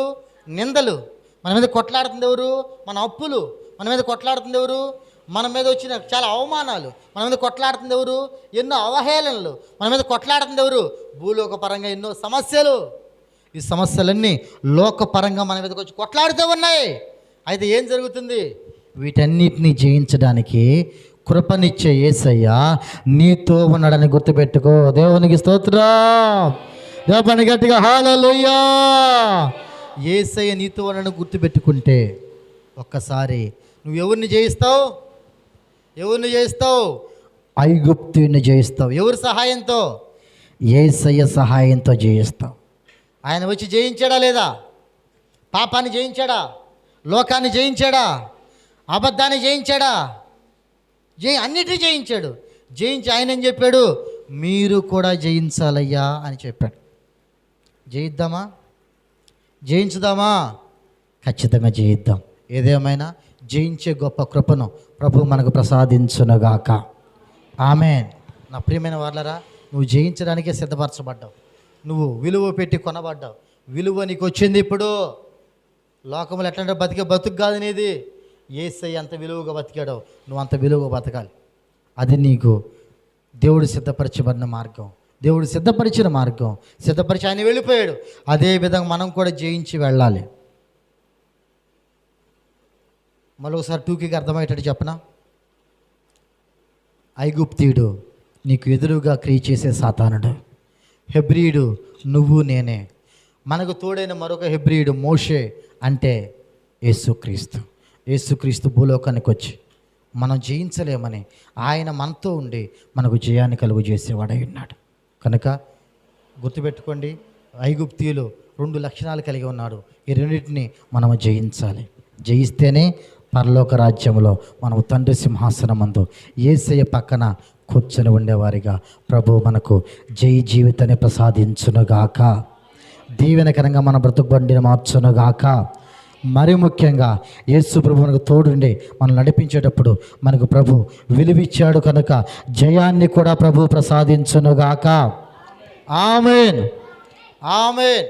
నిందలు. మన మీద కొట్లాడుతుంది ఎవరు? మన అప్పులు. మన మీద కొట్లాడుతుంది ఎవరు? మన మీద వచ్చిన చాలా అవమానాలు. మన మీద కొట్లాడుతుంది ఎవరు? ఎన్నో అవహేళనలు. మన మీద కొట్లాడుతుంది ఎవరు? భూలోకపరంగా ఎన్నో సమస్యలు. ఈ సమస్యలన్నీ లోకపరంగా మన మీదకి వచ్చి కొట్లాడుతూ ఉన్నాయి. అయితే ఏం జరుగుతుంది? వీటన్నిటిని జయించడానికి కృపనిచ్చే యేసయ్య నీతో ఉన్నాడని గుర్తుపెట్టుకో. దేవునికి స్తోత్రం. దేవుని గట్టిగా హల్లెలూయా. యేసయ్య నీతో ఉన్నాడని గుర్తుపెట్టుకుంటే ఒక్కసారి నువ్వు ఎవరిని జయిస్తావు? ఎవరిని జయిస్తావు? ఐగుప్తుని జయిస్తావు. ఎవరి సహాయంతో? యేసయ్య సహాయంతో జయిస్తావు. ఆయన వచ్చి జయించాడా లేదా? పాపాన్ని జయించాడా? లోకాన్ని జయించాడా? అబద్ధాన్ని జయించాడా? అన్నిటినీ జయించాడు. జయించి ఆయన ఏం చెప్పాడు? మీరు కూడా జయించాలయ్యా అని చెప్పాడు. జయిద్దామా? జయించుదామా? ఖచ్చితంగా జయిద్దాం. ఏదేమైనా జయించే గొప్ప కృపను ప్రభు మనకు ప్రసాదించునుగాక. ఆమేన్. నా ప్రియమైన వాళ్ళరా, నువ్వు జయించడానికే సిద్ధపరచబడ్డావు. నువ్వు విలువ పెట్టి కొనబడ్డావు. విలువ నీకు వచ్చింది. ఇప్పుడు లోకంలో ఎట్లంటే బతికే బతుకు కాదు నీది. యేసయ్య అంత విలువగా బతికాడో నువ్వు అంత విలువగా బతకాలి. అది నీకు దేవుడు సిద్ధపరచబడిన మార్గం, దేవుడు సిద్ధపరిచిన మార్గం. సిద్ధపరిచి ఆయన వెళ్ళిపోయాడు. అదే విధంగా మనం కూడా జయించి వెళ్ళాలి. మరొకసారి టూకీకి అర్థమయ్యేటట్టు చెప్పనా? ఐగుప్తీయుడు నీకు ఎదురుగా క్రియ చేసే సాతానుడు. హెబ్రీయుడు నువ్వు నేనే. మనకు తోడైన మరొక హెబ్రీయుడు మోషే, అంటే యేసుక్రీస్తు. యేసుక్రీస్తు భూలోకానికి వచ్చి మనం జయించలేమని ఆయన మనతో ఉండి మనకు జయాన్ని కలుగు చేసేవాడై ఉన్నాడు. కనుక గుర్తుపెట్టుకోండి, ఐగుప్తీయులు 2 లక్షణాలు కలిగి ఉన్నాడు. ఈ రెండింటిని మనము జయించాలి. జయిస్తేనే పరలోక రాజ్యంలో మనము తండ్రి సింహాసనమందు యేసయ్య పక్కన కూర్చొని ఉండేవారిగా ప్రభు మనకు జై జీవితాన్ని ప్రసాదించునుగాక. దీవెనకరంగా మన బ్రతుకు బండిని మార్చునుగాక. మరి ముఖ్యంగా యేసు ప్రభు మనకు తోడుండి మనం నడిపించేటప్పుడు మనకు ప్రభు విలువిచ్చాడు కనుక జయాన్ని కూడా ప్రభు ప్రసాదించునుగాక. ఆమేన్. ఆమేన్.